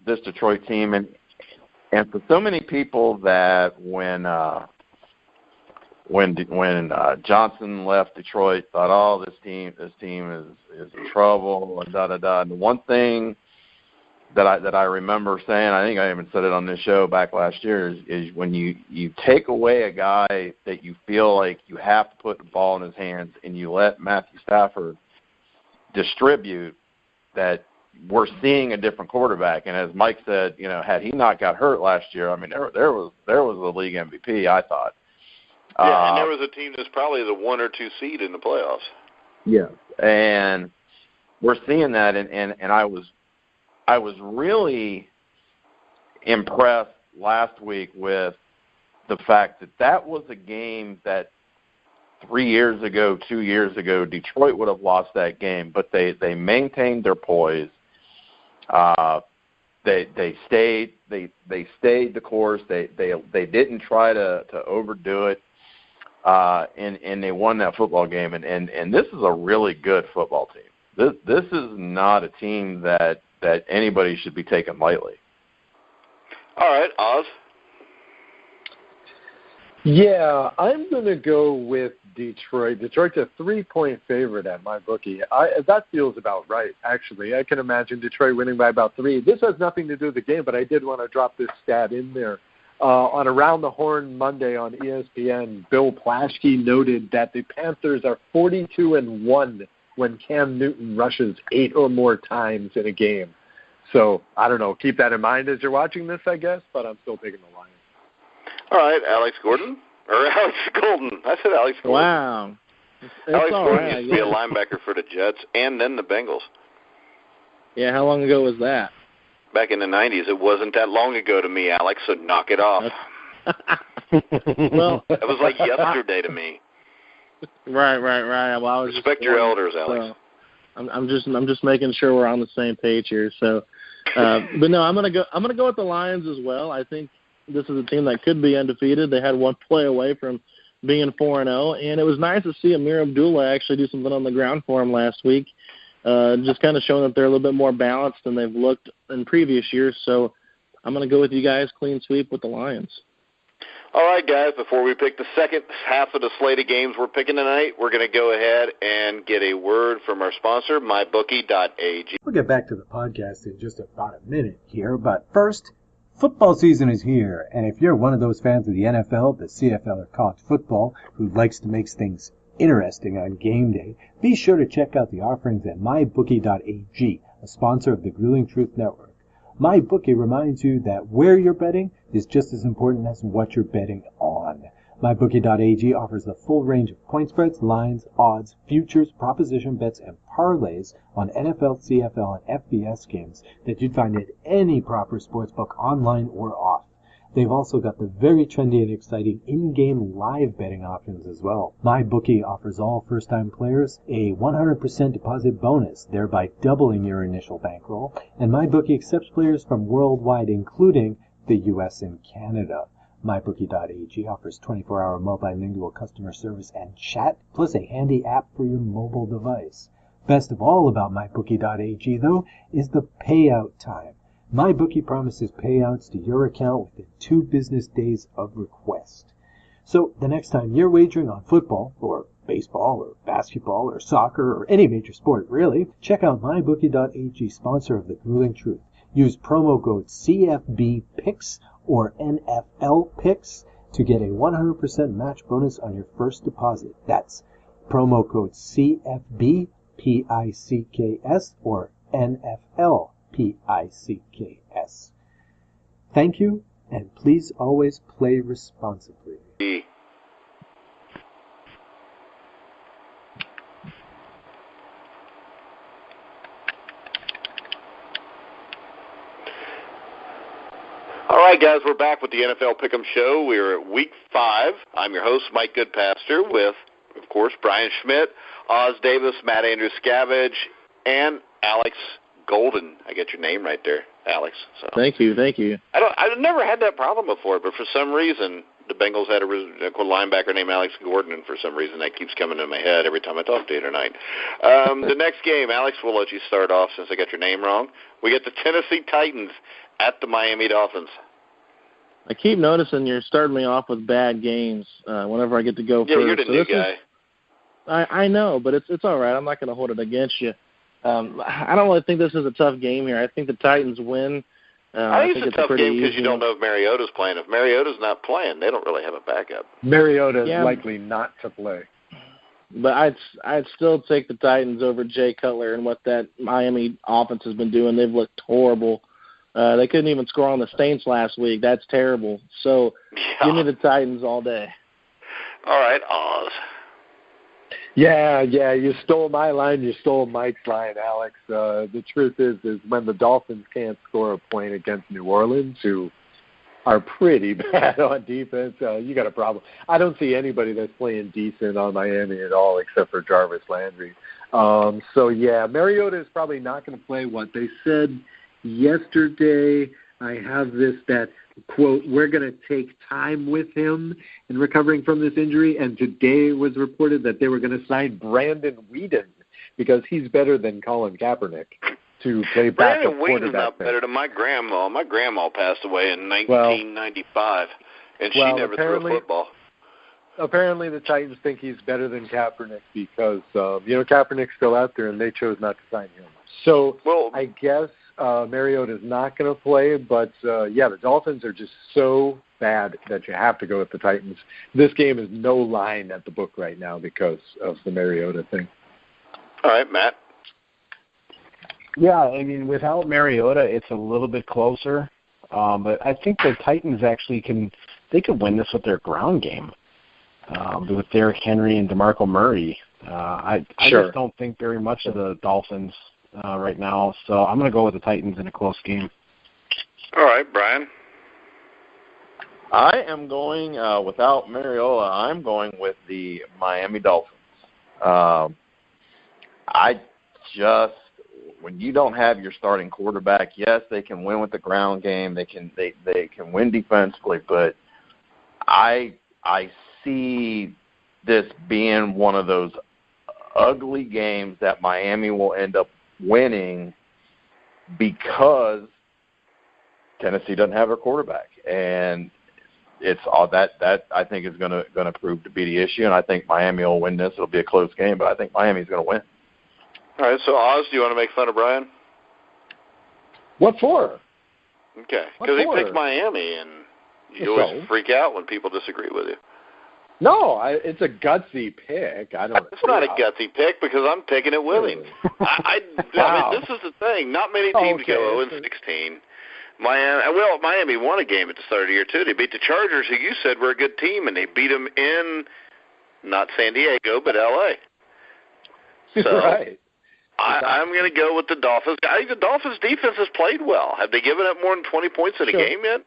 this Detroit team, and for so many people that when when Johnson left Detroit, thought, oh, this team is in trouble and da-da-da. And the one thing that I remember saying, I think I even said it on this show back last year, is when you take away a guy that you feel like you have to put the ball in his hands and you let Matthew Stafford distribute, that we're seeing a different quarterback. And as Mike said, had he not got hurt last year, I mean, there was a league MVP, I thought. Yeah, and there was a team that's probably the 1 or 2 seed in the playoffs. Yeah, and we're seeing that, and I was really impressed last week with the fact that was a game that 3 years ago, 2 years ago, Detroit would have lost that game, but they maintained their poise. They stayed the course. They didn't try to overdo it, and they won that football game. And this is a really good football team. This is not a team that anybody should be taken lightly. All right, Oz. Yeah, I'm going to go with Detroit. Detroit's a 3-point favorite at my bookie. That feels about right, actually. I can imagine Detroit winning by about 3. This has nothing to do with the game, but I did want to drop this stat in there. On Around the Horn Monday on ESPN, Bill Plaschke noted that the Panthers are 42-1 when Cam Newton rushes 8 or more times in a game. So, I don't know. Keep that in mind as you're watching this, I guess, but I'm still taking the Lions. All right, Alex Golden. I said Alex Gordon. Wow. Alex Gordon used to be a linebacker for the Jets and then the Bengals. Yeah, how long ago was that? Back in the 90s. It wasn't that long ago to me, Alex, so knock it off. Well, it was like yesterday to me. Right. Well, I was Respect your elders, Alex. So I'm just making sure we're on the same page here. So, but no, I'm gonna go with the Lions as well. I think this is a team that could be undefeated. They had one play away from being 4-0, and it was nice to see Amir Abdullah actually do something on the ground for him last week, just kind of showing that they're a little bit more balanced than they've looked in previous years. So I'm going to go with you guys, clean sweep with the Lions. All right, guys, before we pick the second half of the slate of games we're picking tonight, we're going to go ahead and get a word from our sponsor, mybookie.ag. We'll get back to the podcast in just about a minute here, but first, football season is here, and if you're one of those fans of the NFL, the CFL, or college football who likes to make things interesting on game day, be sure to check out the offerings at mybookie.ag, a sponsor of the Grueling Truth Network. MyBookie reminds you that where you're betting is just as important as what you're betting on. MyBookie.ag offers the full range of point spreads, lines, odds, futures, proposition bets, and parlays on NFL, CFL, and FBS games that you'd find at any proper sportsbook online or off. They've also got the very trendy and exciting in-game live betting options as well. MyBookie offers all first-time players a 100% deposit bonus, thereby doubling your initial bankroll. And MyBookie accepts players from worldwide, including the U.S. and Canada. MyBookie.ag offers 24-hour multilingual customer service and chat, plus a handy app for your mobile device. Best of all about MyBookie.ag, though, is the payout time. MyBookie promises payouts to your account within 2 business days of request. So the next time you're wagering on football, or baseball, or basketball, or soccer, or any major sport, really, check out MyBookie.ag, sponsor of the Grueling Truth. Use promo code CFBPicks or NFLPicks to get a 100% match bonus on your first deposit. That's promo code CFBPICKS or NFLPicks. Thank you, and please always play responsibly. All right, guys, we're back with the NFL Pick'em Show. We're at Week 5. I'm your host, Mike Goodpaster, with, of course, Brian Schmidt, Oz Davis, Matt Andruscavage, and Alex Golden. I get your name right there, Alex. So Thank you. I've never had that problem before, but for some reason, the Bengals had a linebacker named Alex Gordon, and for some reason that keeps coming in my head every time I talk to you tonight. The next game, Alex, we'll let you start off since I got your name wrong. We get the Tennessee Titans at the Miami Dolphins. I keep noticing you're starting me off with bad games whenever I get to go first. Yeah, you're the new guy. I know, but it's all right. I'm not going to hold it against you. I don't really think this is a tough game here. I think the Titans win. I think it's a tough game because you don't know if Mariota's playing. If Mariota's not playing, they don't really have a backup. Mariota is likely not to play. But I'd still take the Titans over Jay Cutler and what that Miami offense has been doing. They've looked horrible. They couldn't even score on the Saints last week. That's terrible. So give me the Titans all day. All right, Oz. Yeah, you stole my line. You stole Mike's line, Alex. The truth is when the Dolphins can't score a point against New Orleans, who are pretty bad on defense, you got a problem. I don't see anybody that's playing decent on Miami at all except for Jarvis Landry. Mariota is probably not going to play. What they said yesterday, I have this that, quote, we're going to take time with him in recovering from this injury, and today it was reported that they were going to sign Brandon Weeden because he's better than Colin Kaepernick to play backup quarterback. Brandon Weeden's not better than my grandma. My grandma passed away in 1995, and she never threw a football. Apparently the Titans think he's better than Kaepernick because, Kaepernick's still out there, and they chose not to sign him. So I guess Mariota's not going to play, but, the Dolphins are just so bad that you have to go with the Titans. This game is no line at the book right now because of the Mariota thing. All right, Matt. Yeah, I mean, without Mariota, it's a little bit closer. But I think the Titans actually can win this with their ground game, with Derrick Henry and DeMarco Murray. I just don't think very much of the Dolphins right now, so I'm going to go with the Titans in a close game. All right, Brian. I am going, without Mariota, I'm going with the Miami Dolphins. When you don't have your starting quarterback, yes, they can win with the ground game. They can win defensively, but I see this being one of those ugly games that Miami will end up winning because Tennessee doesn't have their quarterback, and it's all that I think is going to prove to be the issue. And I think Miami will win this. It'll be a close game, but I think Miami's going to win. All right, so Oz, do you want to make fun of Brian? What for? Okay, because he picked Miami, and you always freak out when people disagree with you. No, it's a gutsy pick. It's not a gutsy pick because I'm picking it with him. I mean, this is the thing. Not many teams go 0-16. Miami won a game at the start of the year, too. They beat the Chargers, who you said were a good team, and they beat them in not San Diego, but L.A. So right. I'm going to go with the Dolphins. I think the Dolphins' defense has played well. Have they given up more than 20 points in a game yet?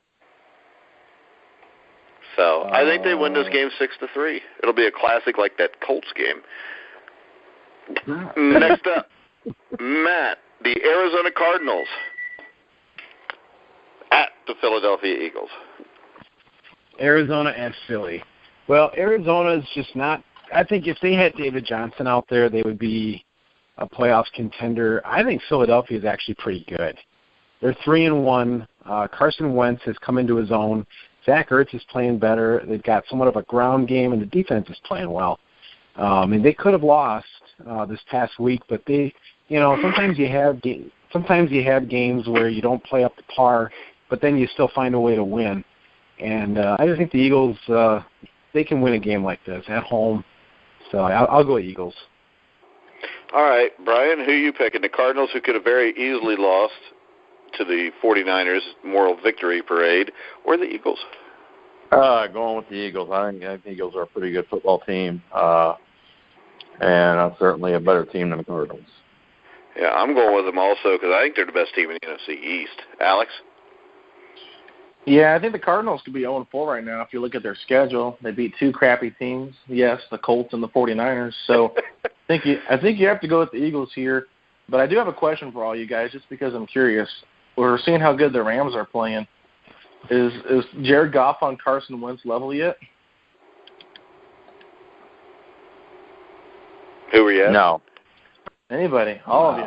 So I think they win this game 6-3. It'll be a classic like that Colts game. Next up, Matt, the Arizona Cardinals at the Philadelphia Eagles. Arizona at Philly. Well, Arizona's just not – I think if they had David Johnson out there, they would be a playoff contender. I think Philadelphia is actually pretty good. They're 3-1. Carson Wentz has come into his own. Zach Ertz is playing better. They've got somewhat of a ground game, and the defense is playing well. And they could have lost this past week, but they, sometimes you have games where you don't play up to par, but then you still find a way to win. And I just think the Eagles, they can win a game like this at home. So I'll go Eagles. All right, Brian, who are you picking? The Cardinals, who could have very easily lost to the 49ers moral victory parade, or the Eagles? Going with the Eagles. I think the Eagles are a pretty good football team, and certainly a better team than the Cardinals. Yeah, I'm going with them also because I think they're the best team in the NFC East. Alex? Yeah, I think the Cardinals could be 0-4 right now if you look at their schedule. They beat two crappy teams, yes, the Colts and the 49ers. So I think you have to go with the Eagles here. But I do have a question for all you guys just because I'm curious. We're seeing how good the Rams are playing. Is Jared Goff on Carson Wentz level yet? Who are you at? No. Anybody? All of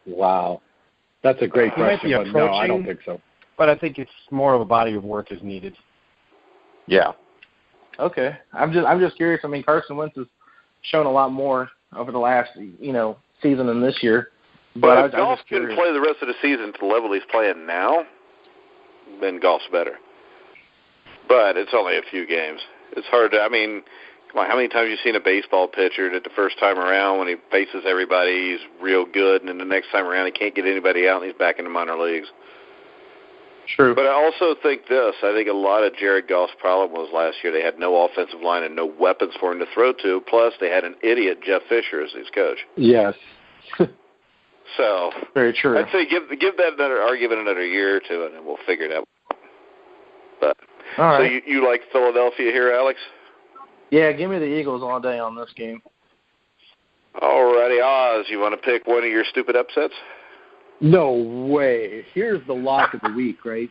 you. Wow. That's a great question, but no, I don't think so. But I think it's more of a body of work is needed. Yeah. Okay. I'm just curious. I mean, Carson Wentz has shown a lot more over the last, season than this year. But if Goff can play the rest of the season to the level he's playing now, then Goff's better. But it's only a few games. It's hard to, come on, how many times have you seen a baseball pitcher that the first time around when he faces everybody, he's real good, and then the next time around he can't get anybody out and he's back in the minor leagues? True. But I also think this. I think a lot of Jared Goff's problem was last year they had no offensive line and no weapons for him to throw to, plus they had an idiot, Jeff Fisher, as his coach. Yes. So very true. I'd say give that another year or two, and then we'll figure it out. But all right. So you like Philadelphia here, Alex? Yeah, give me the Eagles all day on this game. Oh, Alrighty, Oz, you want to pick one of your stupid upsets? No way. Here's the lock of the week, right?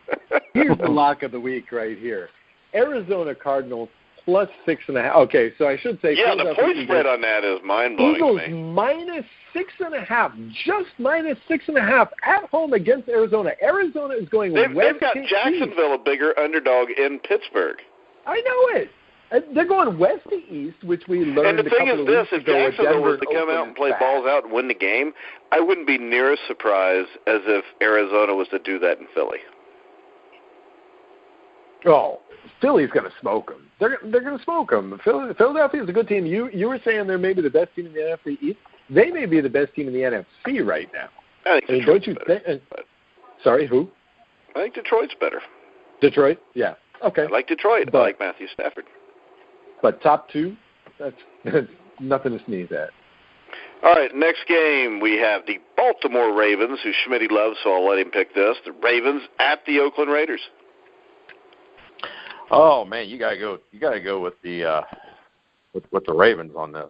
Here's the lock of the week right here. Arizona Cardinals plus 6.5. Okay, so I should say. Yeah, the point spread on that is mind-blowing. Eagles to me. minus 6.5, just minus 6.5 at home against Arizona. Arizona is going They've got to Jacksonville, east. a bigger underdog in Pittsburgh. I know it. They're going west to east, which we learned. And the thing is this: if Jacksonville was to come Oakland out and play back. balls out and win the game, I wouldn't be near as surprised as if Arizona was to do that in Philly. Oh, Philly's going to smoke them. They're going to smoke them. Philadelphia is a good team. You were saying they're maybe the best team in the NFC East. They may be the best team in the NFC right now. I think Detroit's don't you better, think? Sorry, who? I think Detroit's better. Detroit? Yeah. Okay. I like Detroit. I like Matthew Stafford. But top two, that's nothing to sneeze at. All right, next game we have the Baltimore Ravens, who Schmidt loves, so I'll let him pick this. The Ravens at the Oakland Raiders. Oh man, you gotta go with the with the Ravens on this.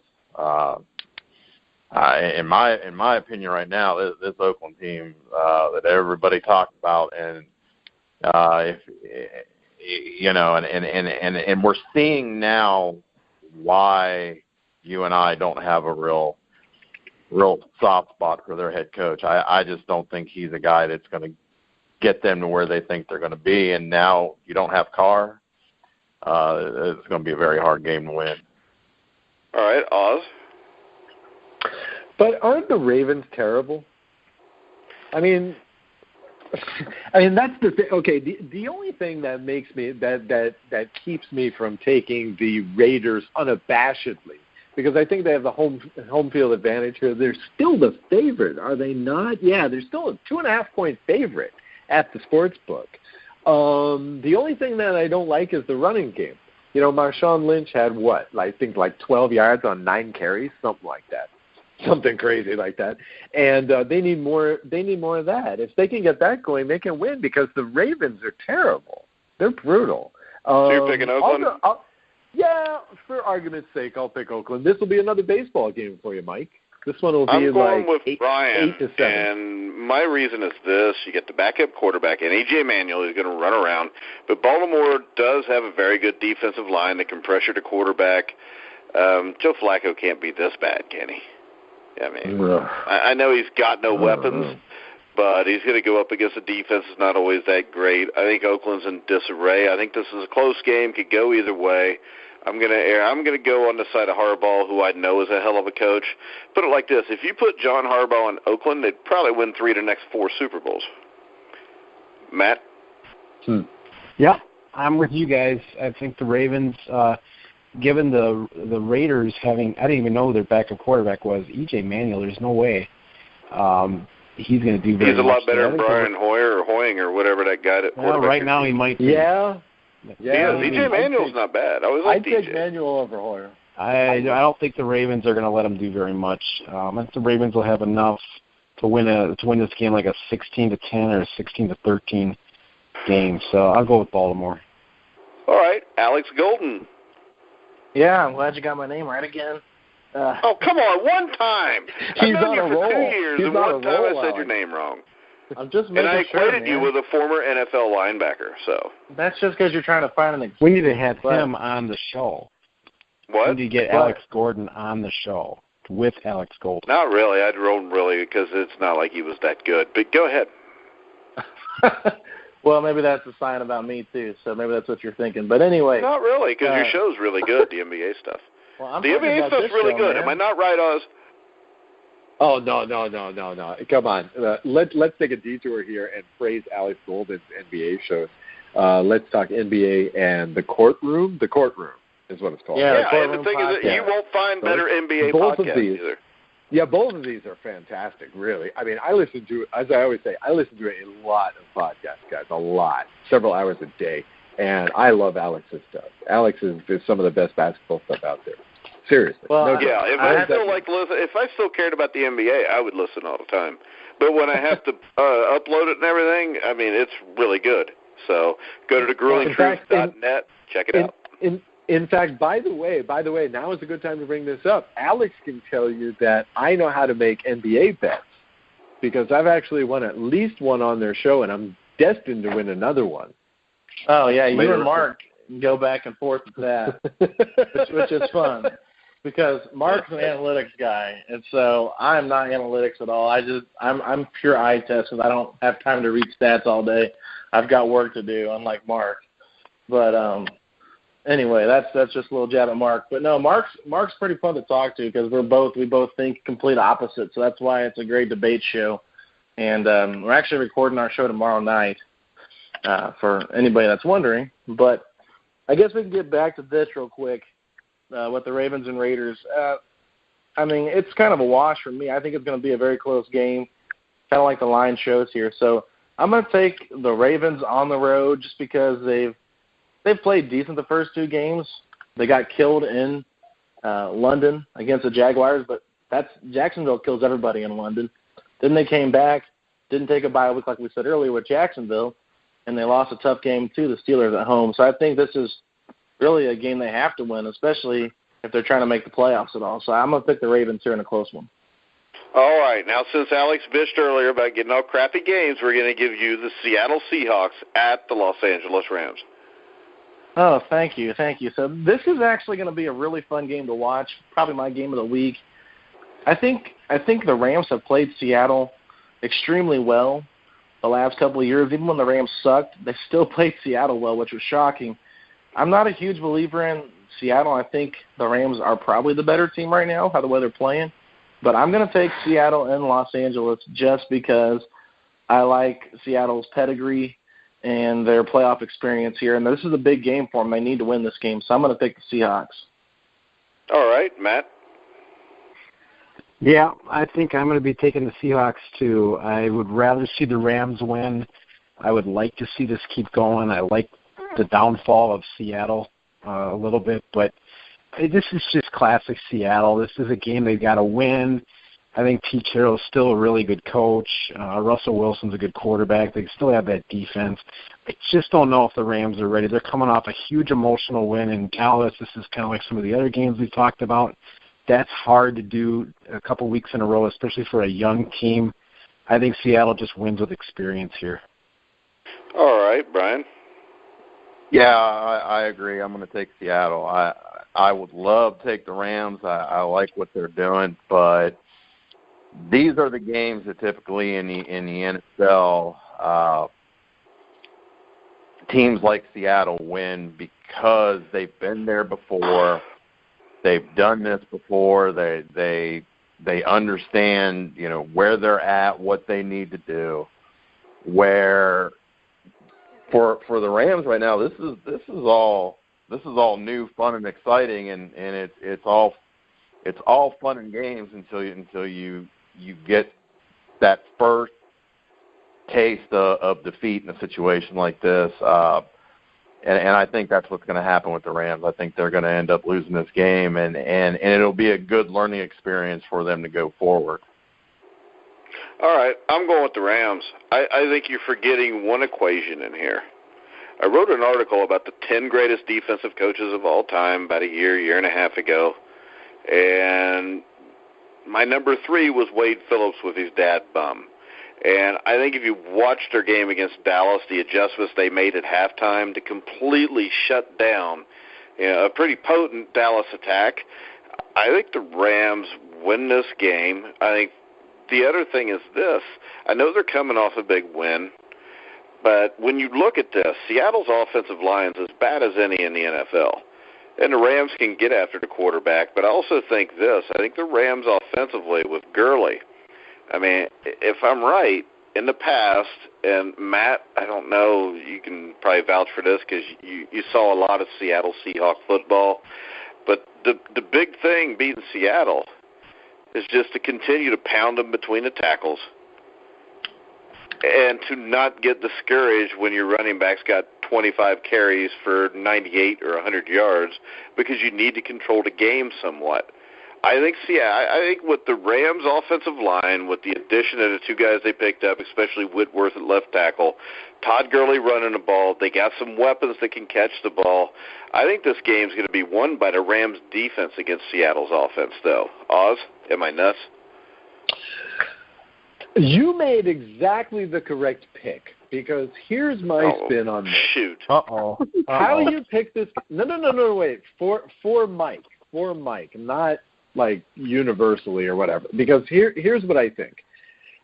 In my opinion, right now, this Oakland team that everybody talks about, and and we're seeing now why you and I don't have a real soft spot for their head coach. I just don't think he's a guy that's going to get them to where they think they're going to be. And now you don't have Carr. It's going to be a very hard game to win. All right, Oz. But aren't the Ravens terrible? I mean, that's the thing. Okay, the only thing that makes me that keeps me from taking the Raiders unabashedly, because I think they have the home field advantage here. They're still the favorite, are they not? Yeah, they're still a 2.5-point favorite at the sports book. The only thing that I don't like is the running game. Marshawn Lynch had I think 12 yards on 9 carries, something like that. Something crazy like that. And they need more of that. If they can get that going, they can win, because the Ravens are terrible. They're brutal. So you're picking Oakland? Yeah, for argument's sake, I'll pick Oakland. This will be another baseball game for you, Mike. This one will be I'm going with 8 Brian, to 7. and my reason is this. You get the backup quarterback, and E.J. Manuel is going to run around. But Baltimore does have a very good defensive line that can pressure the quarterback. Joe Flacco can't be this bad, can he? I know he's got no weapons, but he's going to go up against a defense that's not always that great. I think Oakland's in disarray. I think this is a close game, could go either way. I'm going to go on the side of Harbaugh, who I know is a hell of a coach. Put it like this: if you put John Harbaugh in Oakland, they'd probably win 3 of the next 4 Super Bowls. Matt? Yeah, I'm with you guys. I think the Ravens. Given the Raiders having, I didn't even know who their backup quarterback was, E.J. Manuel, there's no way he's going to do very much. He's a lot better than Brian Hoyer or Hoying or whatever that guy at quarterback. Right now he might be. Yeah. E.J. Manuel's not bad. I always liked I'd take Manuel over Hoyer. I don't think the Ravens are going to let him do very much. I think the Ravens will have enough to win this game like a 16-10 or a 16-13 game. So I'll go with Baltimore. All right, Alex Golden. Yeah, I'm glad you got my name right again. Oh, come on, one time. He's I've known you on a for roll. 2 years, He's and on one a time roll, I said your Alex. name wrong. I'm just making sure, And I equated man. you with a former NFL linebacker, so. That's just because you're trying to find an excuse. We need to have him on the show. What? We need to get Alex Gordon on the show with Alex Golden. Not really. I'd roll really because it's not like he was that good. But go ahead. Well, maybe that's a sign about me, too, so maybe that's what you're thinking. But anyway. Not really, because your show's really good, the NBA stuff. Well, the NBA stuff's really good. Man. Am I not right, Oz? Oh, no. Come on. Let's take a detour here and praise Alex Golden's NBA shows. Let's talk NBA and The Courtroom. The Courtroom is what it's called. Yeah, and the thing is that you won't find better NBA podcasts either. Yeah, both of these are fantastic, really. I mean, I listen to, as I always say, I listen to a lot of podcasts, guys, a lot, several hours a day, and I love Alex's stuff. Alex is some of the best basketball stuff out there. Seriously. Well, no yeah, if I still cared about the NBA, I would listen all the time. But when I have to upload it and everything, I mean, it's really good. So go to thegruelingtruth.net, check it out. In fact, by the way, now is a good time to bring this up. Alex can tell you that I know how to make NBA bets because I've actually won at least one on their show, and I'm destined to win another one. Oh, yeah, you and Mark go back and forth with that, which is fun because Mark's an analytics guy, and so I'm not analytics at all. I'm pure eye test because I don't have time to read stats all day. I've got work to do, unlike Mark. But anyway, that's just a little jab at Mark. But no, Mark's pretty fun to talk to because we both think complete opposite. So that's why it's a great debate show. And we're actually recording our show tomorrow night for anybody that's wondering. But I guess we can get back to this real quick with the Ravens and Raiders. I mean, it's kind of a wash for me. I think it's going to be a very close game, kind of like the line shows here. So I'm going to take the Ravens on the road just because they've played decent the first two games. They got killed in London against the Jaguars, but Jacksonville kills everybody in London. Then they came back, didn't take a bye week like we said earlier with Jacksonville, and they lost a tough game to the Steelers at home. So I think this is really a game they have to win, especially if they're trying to make the playoffs at all. So I'm going to pick the Ravens here in a close one. All right. Now, since Alex bitched earlier about getting all crappy games, we're going to give you the Seattle Seahawks at the Los Angeles Rams. Oh, thank you. So this is actually going to be a really fun game to watch, probably my game of the week. I think the Rams have played Seattle extremely well the last couple of years. Even when the Rams sucked, they still played Seattle well, which was shocking. I'm not a huge believer in Seattle. I think the Rams are probably the better team right now, how the way they're playing. But I'm going to take Seattle and Los Angeles just because I like Seattle's pedigree and their playoff experience here. And this is a big game for them. They need to win this game. So I'm going to pick the Seahawks. All right, Matt? Yeah, I think I'm going to be taking the Seahawks, too. I would rather see the Rams win. I would like to see this keep going. I like the downfall of Seattle a little bit, but this is just classic Seattle. This is a game they've got to win. I think Pete Carroll's still a really good coach. Russell Wilson's a good quarterback. They still have that defense. I just don't know if the Rams are ready. They're coming off a huge emotional win in Dallas. This is kind of like some of the other games we've talked about. That's hard to do a couple weeks in a row, especially for a young team. I think Seattle just wins with experience here. All right, Brian? Yeah, I agree. I'm going to take Seattle. I would love to take the Rams. I like what they're doing, but these are the games that typically in the NFL teams like Seattle win because they've been there before. They've done this before. They understand, where they're at, what they need to do. Where for the Rams right now, this is all new, fun, and exciting, and it's all fun and games until you get that first taste of defeat in a situation like this. And I think that's what's going to happen with the Rams. I think they're going to end up losing this game, and it'll be a good learning experience for them to go forward. All right, I'm going with the Rams. I think you're forgetting one equation in here. I wrote an article about the 10 greatest defensive coaches of all time about a year and a half ago, and my number 3 was Wade Phillips with his dad bum. And I think if you watched their game against Dallas, the adjustments they made at halftime to completely shut down a pretty potent Dallas attack, I think the Rams win this game. I think the other thing is this. I know they're coming off a big win, But when you look at this, Seattle's offensive line is as bad as any in the NFL. And the Rams can get after the quarterback, but I also think this. I think the Rams offensively with Gurley, I mean, if I'm right, in the past, and Matt, I don't know, you can probably vouch for this because you saw a lot of Seattle Seahawk football, but the big thing beating Seattle is just to continue to pound them between the tackles and to not get discouraged when your running back's got 25 carries for 98 or 100 yards because you need to control the game somewhat. I think with the Rams' offensive line, with the addition of the two guys they picked up, especially Whitworth at left tackle, Todd Gurley running the ball, they got some weapons that can catch the ball. I think this game's going to be won by the Rams' defense against Seattle's offense, though. Oz, am I nuts? You made exactly the correct pick, because here's my spin on this. Shoot. Uh-oh. How you pick this? No, wait. For Mike, not like universally or whatever. Because here's what I think.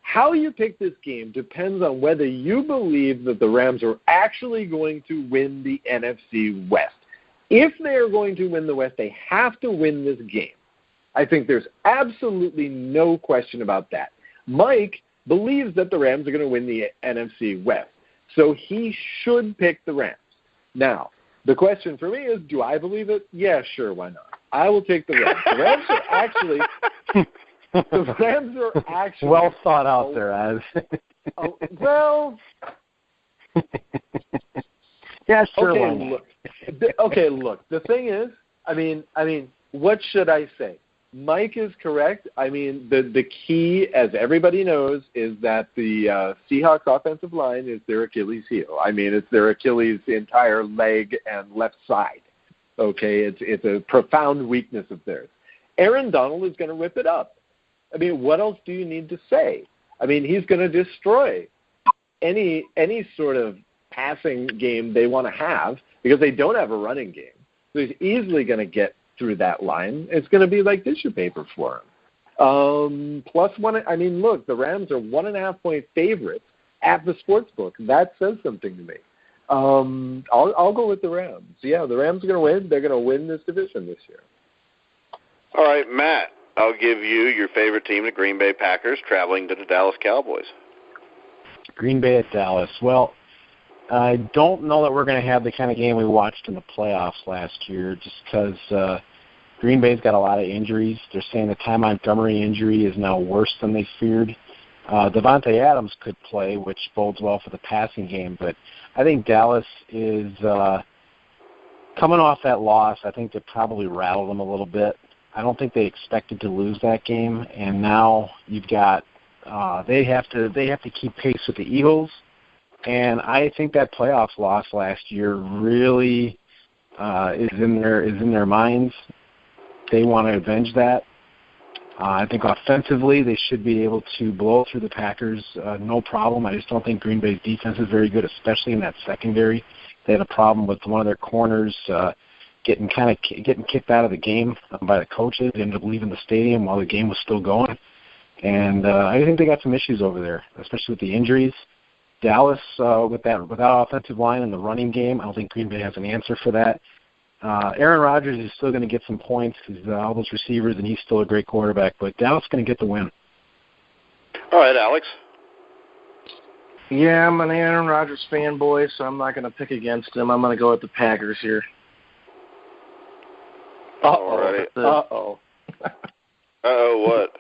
How you pick this game depends on whether you believe that the Rams are actually going to win the NFC West. If they are going to win the West, they have to win this game. I think there's absolutely no question about that. Mike believes that the Rams are going to win the NFC West, so he should pick the Rams. Now, the question for me is, do I believe it? Yeah, sure, why not? I will take the Rams. The Rams are actually well thought out there, Az. Well, yeah, sure. Okay, look. The thing is, I mean, what should I say? Mike is correct. I mean, the key, as everybody knows, is that the Seahawks offensive line is their Achilles heel. I mean, it's their Achilles entire leg and left side. Okay, it's a profound weakness of theirs. Aaron Donald is going to rip it up. I mean, what else do you need to say? I mean, he's going to destroy any sort of passing game they want to have, because they don't have a running game. So he's easily going to get through that line. It's going to be like tissue paper for him. Plus one. I mean, look, the Rams are 1.5-point favorites at the sportsbook. That says something to me. I'll go with the Rams. Yeah, the Rams are going to win. They're going to win this division this year. All right, Matt, I'll give you your favorite team, the Green Bay Packers, traveling to the Dallas Cowboys. Green Bay at Dallas. Well, I don't know that we're going to have the kind of game we watched in the playoffs last year, just because Green Bay's got a lot of injuries. They're saying the Ty Montgomery injury is now worse than they feared. Devontae Adams could play, which bodes well for the passing game, but I think Dallas is coming off that loss. I think they probably rattled them a little bit. I don't think they expected to lose that game, and now you've got they have to keep pace with the Eagles, and I think that playoffs loss last year really is in their minds. They want to avenge that. I think offensively they should be able to blow through the Packers, no problem. I just don't think Green Bay's defense is very good, especially in that secondary. They had a problem with one of their corners getting kicked out of the game by the coaches. They ended up leaving the stadium while the game was still going. And I think they got some issues over there, especially with the injuries. Dallas, with that offensive line and the running game, I don't think Green Bay has an answer for that. Aaron Rodgers is still going to get some points because all those receivers, and he's still a great quarterback. But Dallas is going to get the win. All right, Alex. Yeah, I'm an Aaron Rodgers fanboy, so I'm not going to pick against him. I'm going to go with the Packers here. Uh-oh. What?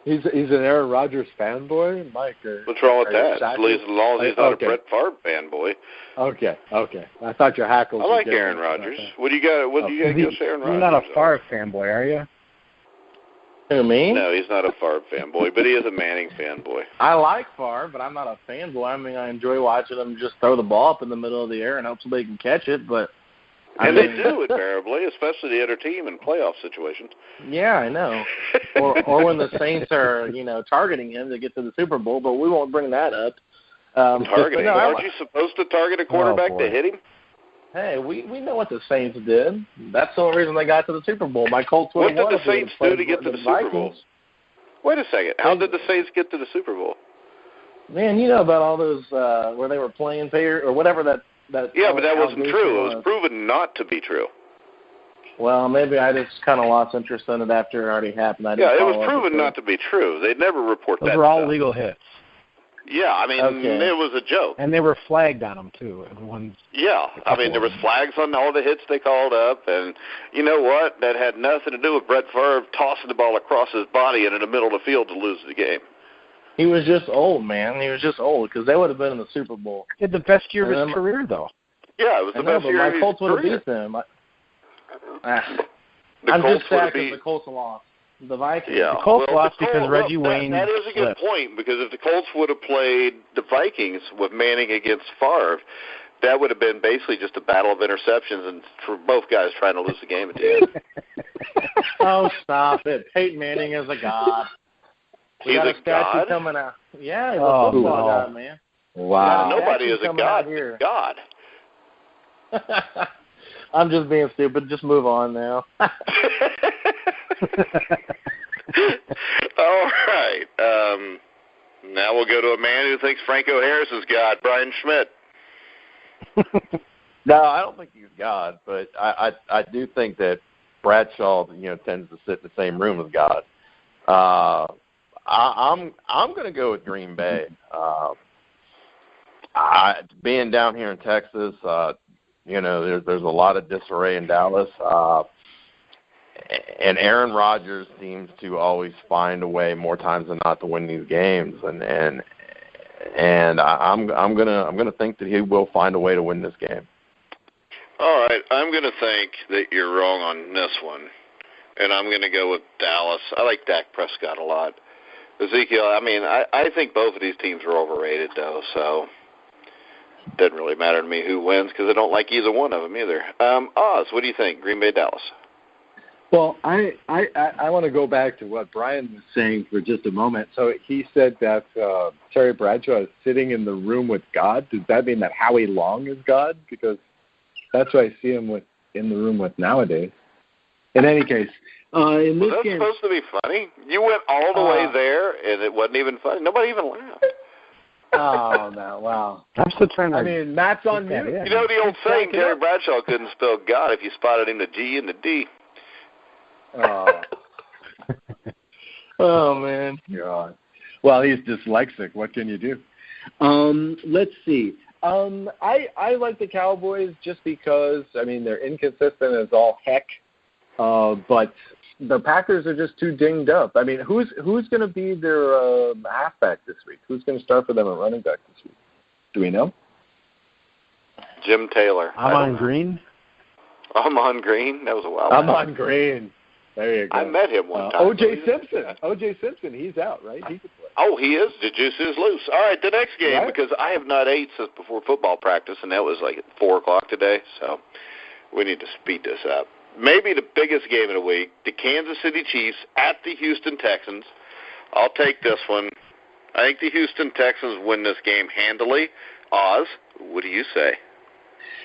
He's an Aaron Rodgers fanboy, Mike. What's wrong with that? As long as he's not a Brett Favre fanboy. Okay. I thought your hackles. I like Aaron Rodgers. What do you got? What do you got against Aaron Rodgers? You're not a Favre fanboy, are you? Who, me? No, he's not a Favre fanboy, but he is a Manning fanboy. I like Favre, but I'm not a fanboy. I mean, I enjoy watching him just throw the ball up in the middle of the air and hope somebody can catch it, but. They do invariably, especially the other team in playoff situations. Yeah, I know. or when the Saints are, targeting him to get to the Super Bowl, but we won't bring that up. Targeting? Aren't you supposed to target a quarterback to hit him? Hey, we know what the Saints did. That's the only reason they got to the Super Bowl. My Colts what did the Saints do to get to the Super Bowl? Wait a second. How did the Saints get to the Super Bowl? Man, you know about all those where they were playing payer or whatever that. Yeah, but that wasn't true. It was proven not to be true. Well, maybe I just kind of lost interest in it after it already happened. It was proven not to be true. They'd never report that. Those were all legal hits. Yeah, I mean, it was a joke. And they were flagged on them, too. There was flags on all the hits they called up, and you know what? That had nothing to do with Brett Favre tossing the ball across his body and in the middle of the field to lose the game. He was just old, man. He was just old because they would have been in the Super Bowl. He had the best year of his career, though. Yeah, it was the best year of his career. My Colts would have beat them. I'm just sad because the Colts lost. The Vikings. Yeah. The Colts lost because Reggie Wayne That is a good point, because if the Colts would have played the Vikings with Manning against Favre, that would have been basically just a battle of interceptions and for both guys trying to lose the game at the end. Oh, stop it. Peyton Manning is a god. He's a god? Coming out. Yeah, he's a football god, man. Wow. Nobody is a god. He's God. I'm just being stupid. Just move on now. All right. Now we'll go to a man who thinks Franco Harris is God, Brian Schmidt. No, I don't think he's God, but I do think that Bradshaw, tends to sit in the same room as God. I'm going to go with Green Bay. Being down here in Texas, there's a lot of disarray in Dallas, and Aaron Rodgers seems to always find a way more times than not to win these games, and I'm gonna think that he will find a way to win this game. All right, I'm gonna think that you're wrong on this one, and I'm gonna go with Dallas. I like Dak Prescott a lot. Ezekiel, I think both of these teams are overrated, though, so it doesn't really matter to me who wins because I don't like either one of them either. Oz, what do you think? Green Bay, Dallas? Well, I want to go back to what Brian was saying for just a moment. So he said that Terry Bradshaw is sitting in the room with God. Does that mean that Howie Long is God? Because that's what I see him in the room with nowadays. In any case, in this game, supposed to be funny? You went all the way there, and it wasn't even funny. Nobody even laughed. Oh, no, wow. I'm still trying to... Matt's on mute. You know the old saying, Terry Bradshaw couldn't spell God if you spotted him the G and the D. Oh. Oh, man. God. Well, he's dyslexic. What can you do? Let's see. I like the Cowboys just because, they're inconsistent as all heck. But the Packers are just too dinged up. Who's going to be their halfback this week? Who's going to start for them at running back this week? Do we know? Jim Taylor. Amon Green? Amon Green? That was a wild Amon Green. There you go. I met him one time. O.J. Simpson, he's out, right? He could play. Oh, he is. The juice is loose. All right, the next game, right? Because I have not ate since before football practice, and that was like at 4 o'clock today, so we need to speed this up. Maybe the biggest game of the week, the Kansas City Chiefs at the Houston Texans. I'll take this one. I think the Houston Texans win this game handily. Oz, what do you say?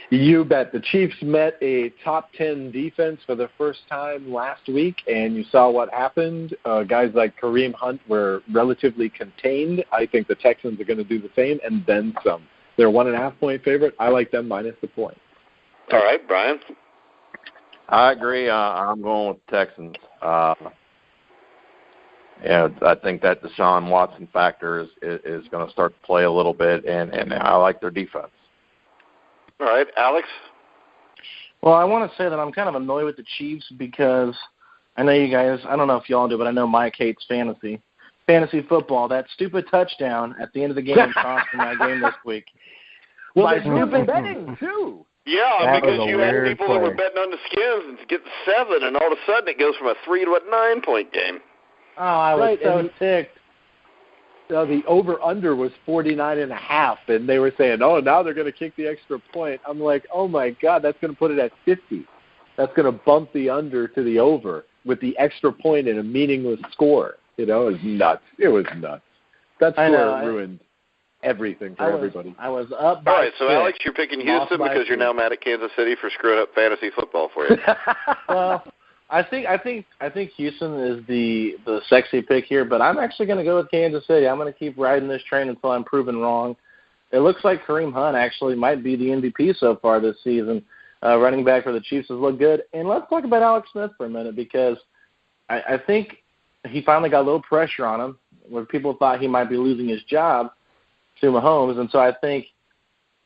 You bet. The Chiefs met a top 10 defense for the first time last week, and you saw what happened. Guys like Kareem Hunt were relatively contained. I think the Texans are going to do the same and then some. They're 1.5-point favorite. I like them minus the point. All right, Brian. I agree. I'm going with the Texans. I think that Deshaun Watson factor is going to start to play a little bit, and I like their defense. All right, Alex? Well, I want to say that I'm kind of annoyed with the Chiefs because I know you guys, I don't know if y'all do, but I know Mike hates fantasy football. That stupid touchdown at the end of the game cost me my game this week. Well, by stupid betting, too. Yeah, because you had people that were betting on the Skins and to get the 7, and all of a sudden it goes from a 3 to a 9-point game. Oh, I was so ticked. The over-under was 49.5, and they were saying, oh, now they're going to kick the extra point. I'm like, oh, my God, that's going to put it at 50. That's going to bump the under to the over with the extra point and a meaningless score. It was nuts. It was nuts. That score ruined everything for everybody. I was up by All right, so 6. Alex, you're picking Houston because you're now mad at Kansas City for screwing up fantasy football for you. Well, I think Houston is the sexy pick here, but I'm actually going to go with Kansas City. I'm going to keep riding this train until I'm proven wrong. It looks like Kareem Hunt actually might be the MVP so far this season. Running back for the Chiefs has looked good. And let's talk about Alex Smith for a minute, because I think he finally got a little pressure on him where people thought he might be losing his job to Mahomes. And so I think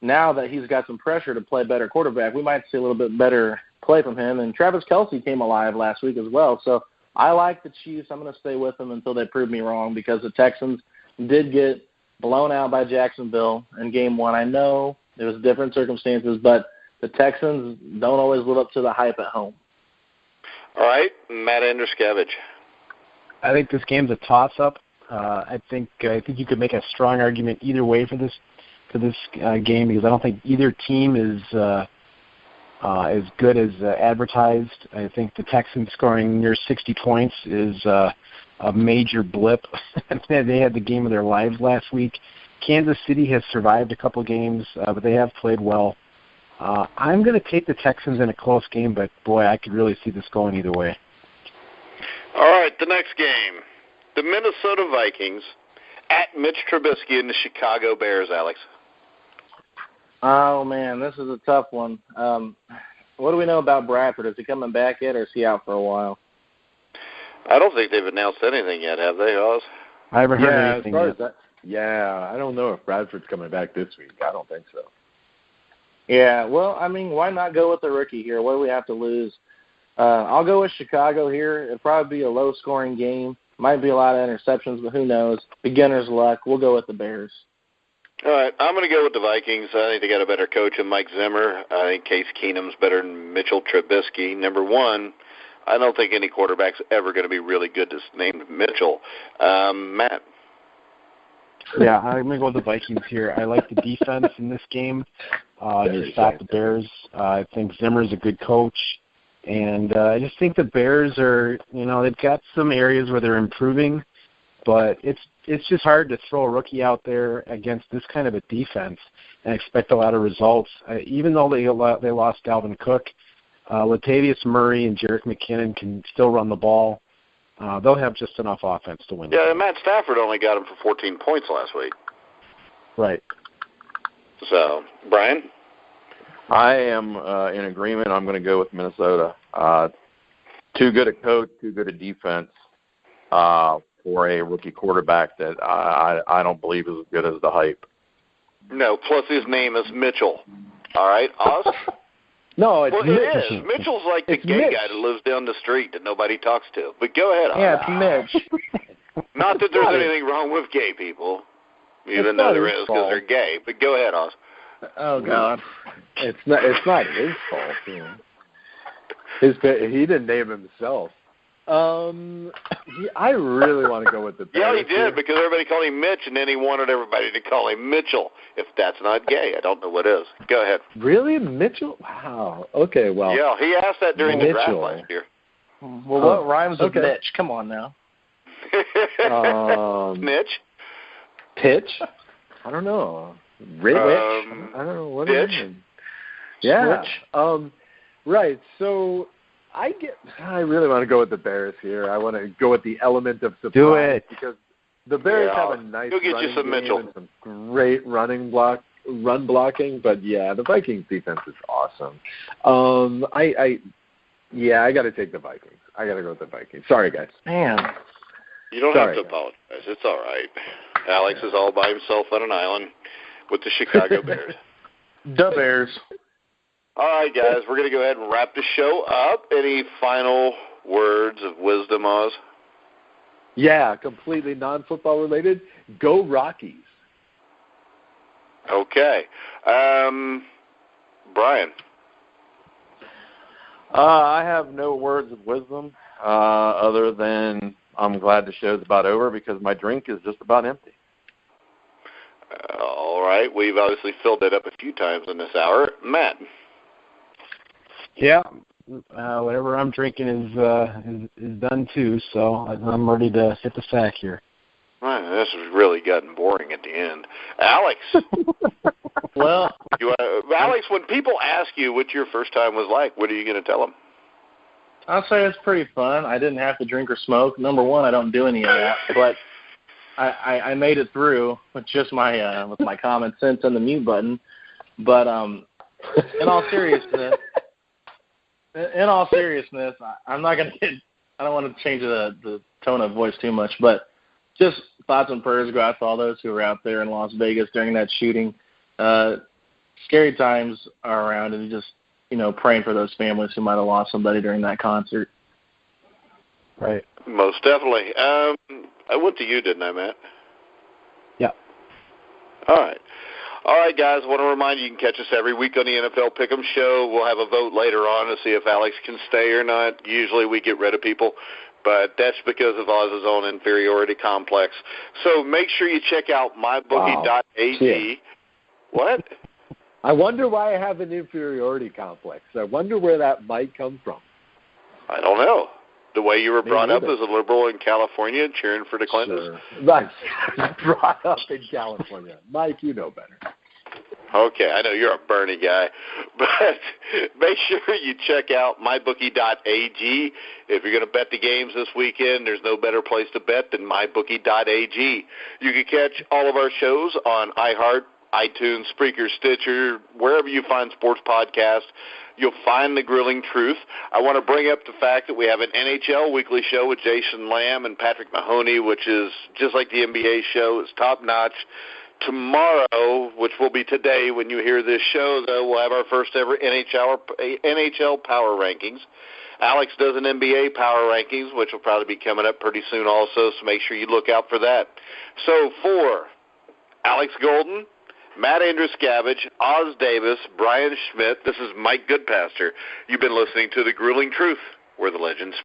now that he's got some pressure to play better quarterback, we might see a little bit better play from him. And Travis Kelce came alive last week as well. So I like the Chiefs. I'm going to stay with them until they prove me wrong, because the Texans did get blown out by Jacksonville in game one. I know there was different circumstances, but the Texans don't always live up to the hype at home. All right, Matt Andruscavage. I think this game's a toss-up. I think you could make a strong argument either way for this game, because I don't think either team is as good as advertised. I think the Texans scoring near 60 points is a major blip. They had the game of their lives last week. Kansas City has survived a couple games, but they have played well. I'm going to take the Texans in a close game, but, boy, I could really see this going either way. All right, the next game. The Minnesota Vikings at Mitch Trubisky and the Chicago Bears, Alex. Oh, man, this is a tough one. What do we know about Bradford? Is he coming back yet, or is he out for a while? I don't think they've announced anything yet, have they, Oz? I haven't heard anything yet. I don't know if Bradford's coming back this week. I don't think so. Yeah, well, I mean, why not go with the rookie here? What do we have to lose? I'll go with Chicago here. It'll probably be a low-scoring game. Might be a lot of interceptions, but who knows? Beginner's luck. We'll go with the Bears. All right, I'm going to go with the Vikings. I think they got a better coach than Mike Zimmer. I think Case Keenum's better than Mitchell Trubisky. Number one, I don't think any quarterback's ever going to be really good that's named Mitchell. Matt? Yeah, I'm going to go with the Vikings here. I like the defense in this game. They stop the Bears. I think Zimmer's a good coach. And I just think the Bears are, they've got some areas where they're improving, but it's just hard to throw a rookie out there against this kind of a defense and expect a lot of results. Even though they lost Dalvin Cook, Latavius Murray and Jerick McKinnon can still run the ball. They'll have just enough offense to win. Yeah, and Matt Stafford only got him for 14 points last week. Right. So, Brian? I am in agreement. I'm going to go with Minnesota. Too good a coach, too good a defense for a rookie quarterback that I don't believe is as good as the hype. No, plus his name is Mitchell. All right, Oz? No, it's well, Mitch. it is. Mitchell's like the gay guy that lives down the street that nobody talks to. But go ahead, Oz. Yeah, it's Mitch. Not that there's anything wrong with gay people, even though there is, because they're gay. But go ahead, Oz. Oh God, it's not his fault. He didn't name himself. I really want to go with the Bears. Yeah, he did, because everybody called him Mitch, and then he wanted everybody to call him Mitchell. If that's not gay, I don't know what is. Go ahead. Really, Mitchell? Wow. Okay, well. Yeah, he asked that during the draft last year. Well, what rhymes with Mitch? Come on now. Mitch? Pitch? I don't know. Rich? I don't know what it is. Yeah. Switch? Right. So I really want to go with the Bears here. I want to go with the element of surprise. Do it. Because the Bears have a nice Go get you some Mitchell. and some great run blocking. But yeah, the Vikings defense is awesome. I got to take the Vikings. I got to go with the Vikings. Sorry, guys. Man. You don't have to apologize. It's all right. Alex is all by himself on an island with the Chicago Bears. The Bears. All right, guys, we're going to go ahead and wrap the show up. Any final words of wisdom, Oz? Yeah, completely non-football related. Go Rockies. Okay. Brian? I have no words of wisdom other than I'm glad the show's about over because my drink is just about empty. All right. We've obviously filled it up a few times in this hour. Matt? Yeah. Whatever I'm drinking is done too, so I'm ready to hit the sack here. Well, this has really gotten boring at the end. Alex? Well, Alex, when people ask you what your first time was like, what are you going to tell them? I'll say it's pretty fun. I didn't have to drink or smoke. Number one, I don't do any of that, but I made it through with just my with my common sense and the mute button. But in all seriousness, I'm not gonna get. I don't want to change the tone of voice too much, but just thoughts and prayers go out to all those who were out there in Las Vegas during that shooting. Scary times are around, and just praying for those families who might have lost somebody during that concert. Right. Most definitely. I went to you, didn't I, Matt? Yeah. All right, guys. I want to remind you can catch us every week on the NFL Pick'em Show. We'll have a vote later on to see if Alex can stay or not. Usually we get rid of people, but that's because of Oz's own inferiority complex. So make sure you check out mybookie.ag. Yeah. What? I wonder why I have an inferiority complex. I wonder where that might come from. I don't know. The way you were brought up neither. as a liberal in California cheering for the Clintons? Sure. Right. Brought up in California. Mike, you know better. Okay, I know you're a Bernie guy, but make sure you check out mybookie.ag. If you're going to bet the games this weekend, there's no better place to bet than mybookie.ag. You can catch all of our shows on iHeart, iTunes, Spreaker, Stitcher, wherever you find sports podcasts. You'll find The Grilling Truth. I want to bring up the fact that we have an NHL weekly show with Jason Lamb and Patrick Mahoney, which is just like the NBA show. It's top-notch. Tomorrow, which will be today when you hear this show, though, we'll have our first ever NHL Power Rankings. Alex does an NBA Power Rankings, which will probably be coming up pretty soon also, so make sure you look out for that. So for Alex Golden, Matt Andruscavage, Oz Davis, Brian Schmidt, this is Mike Goodpaster. You've been listening to The Grueling Truth, where the legends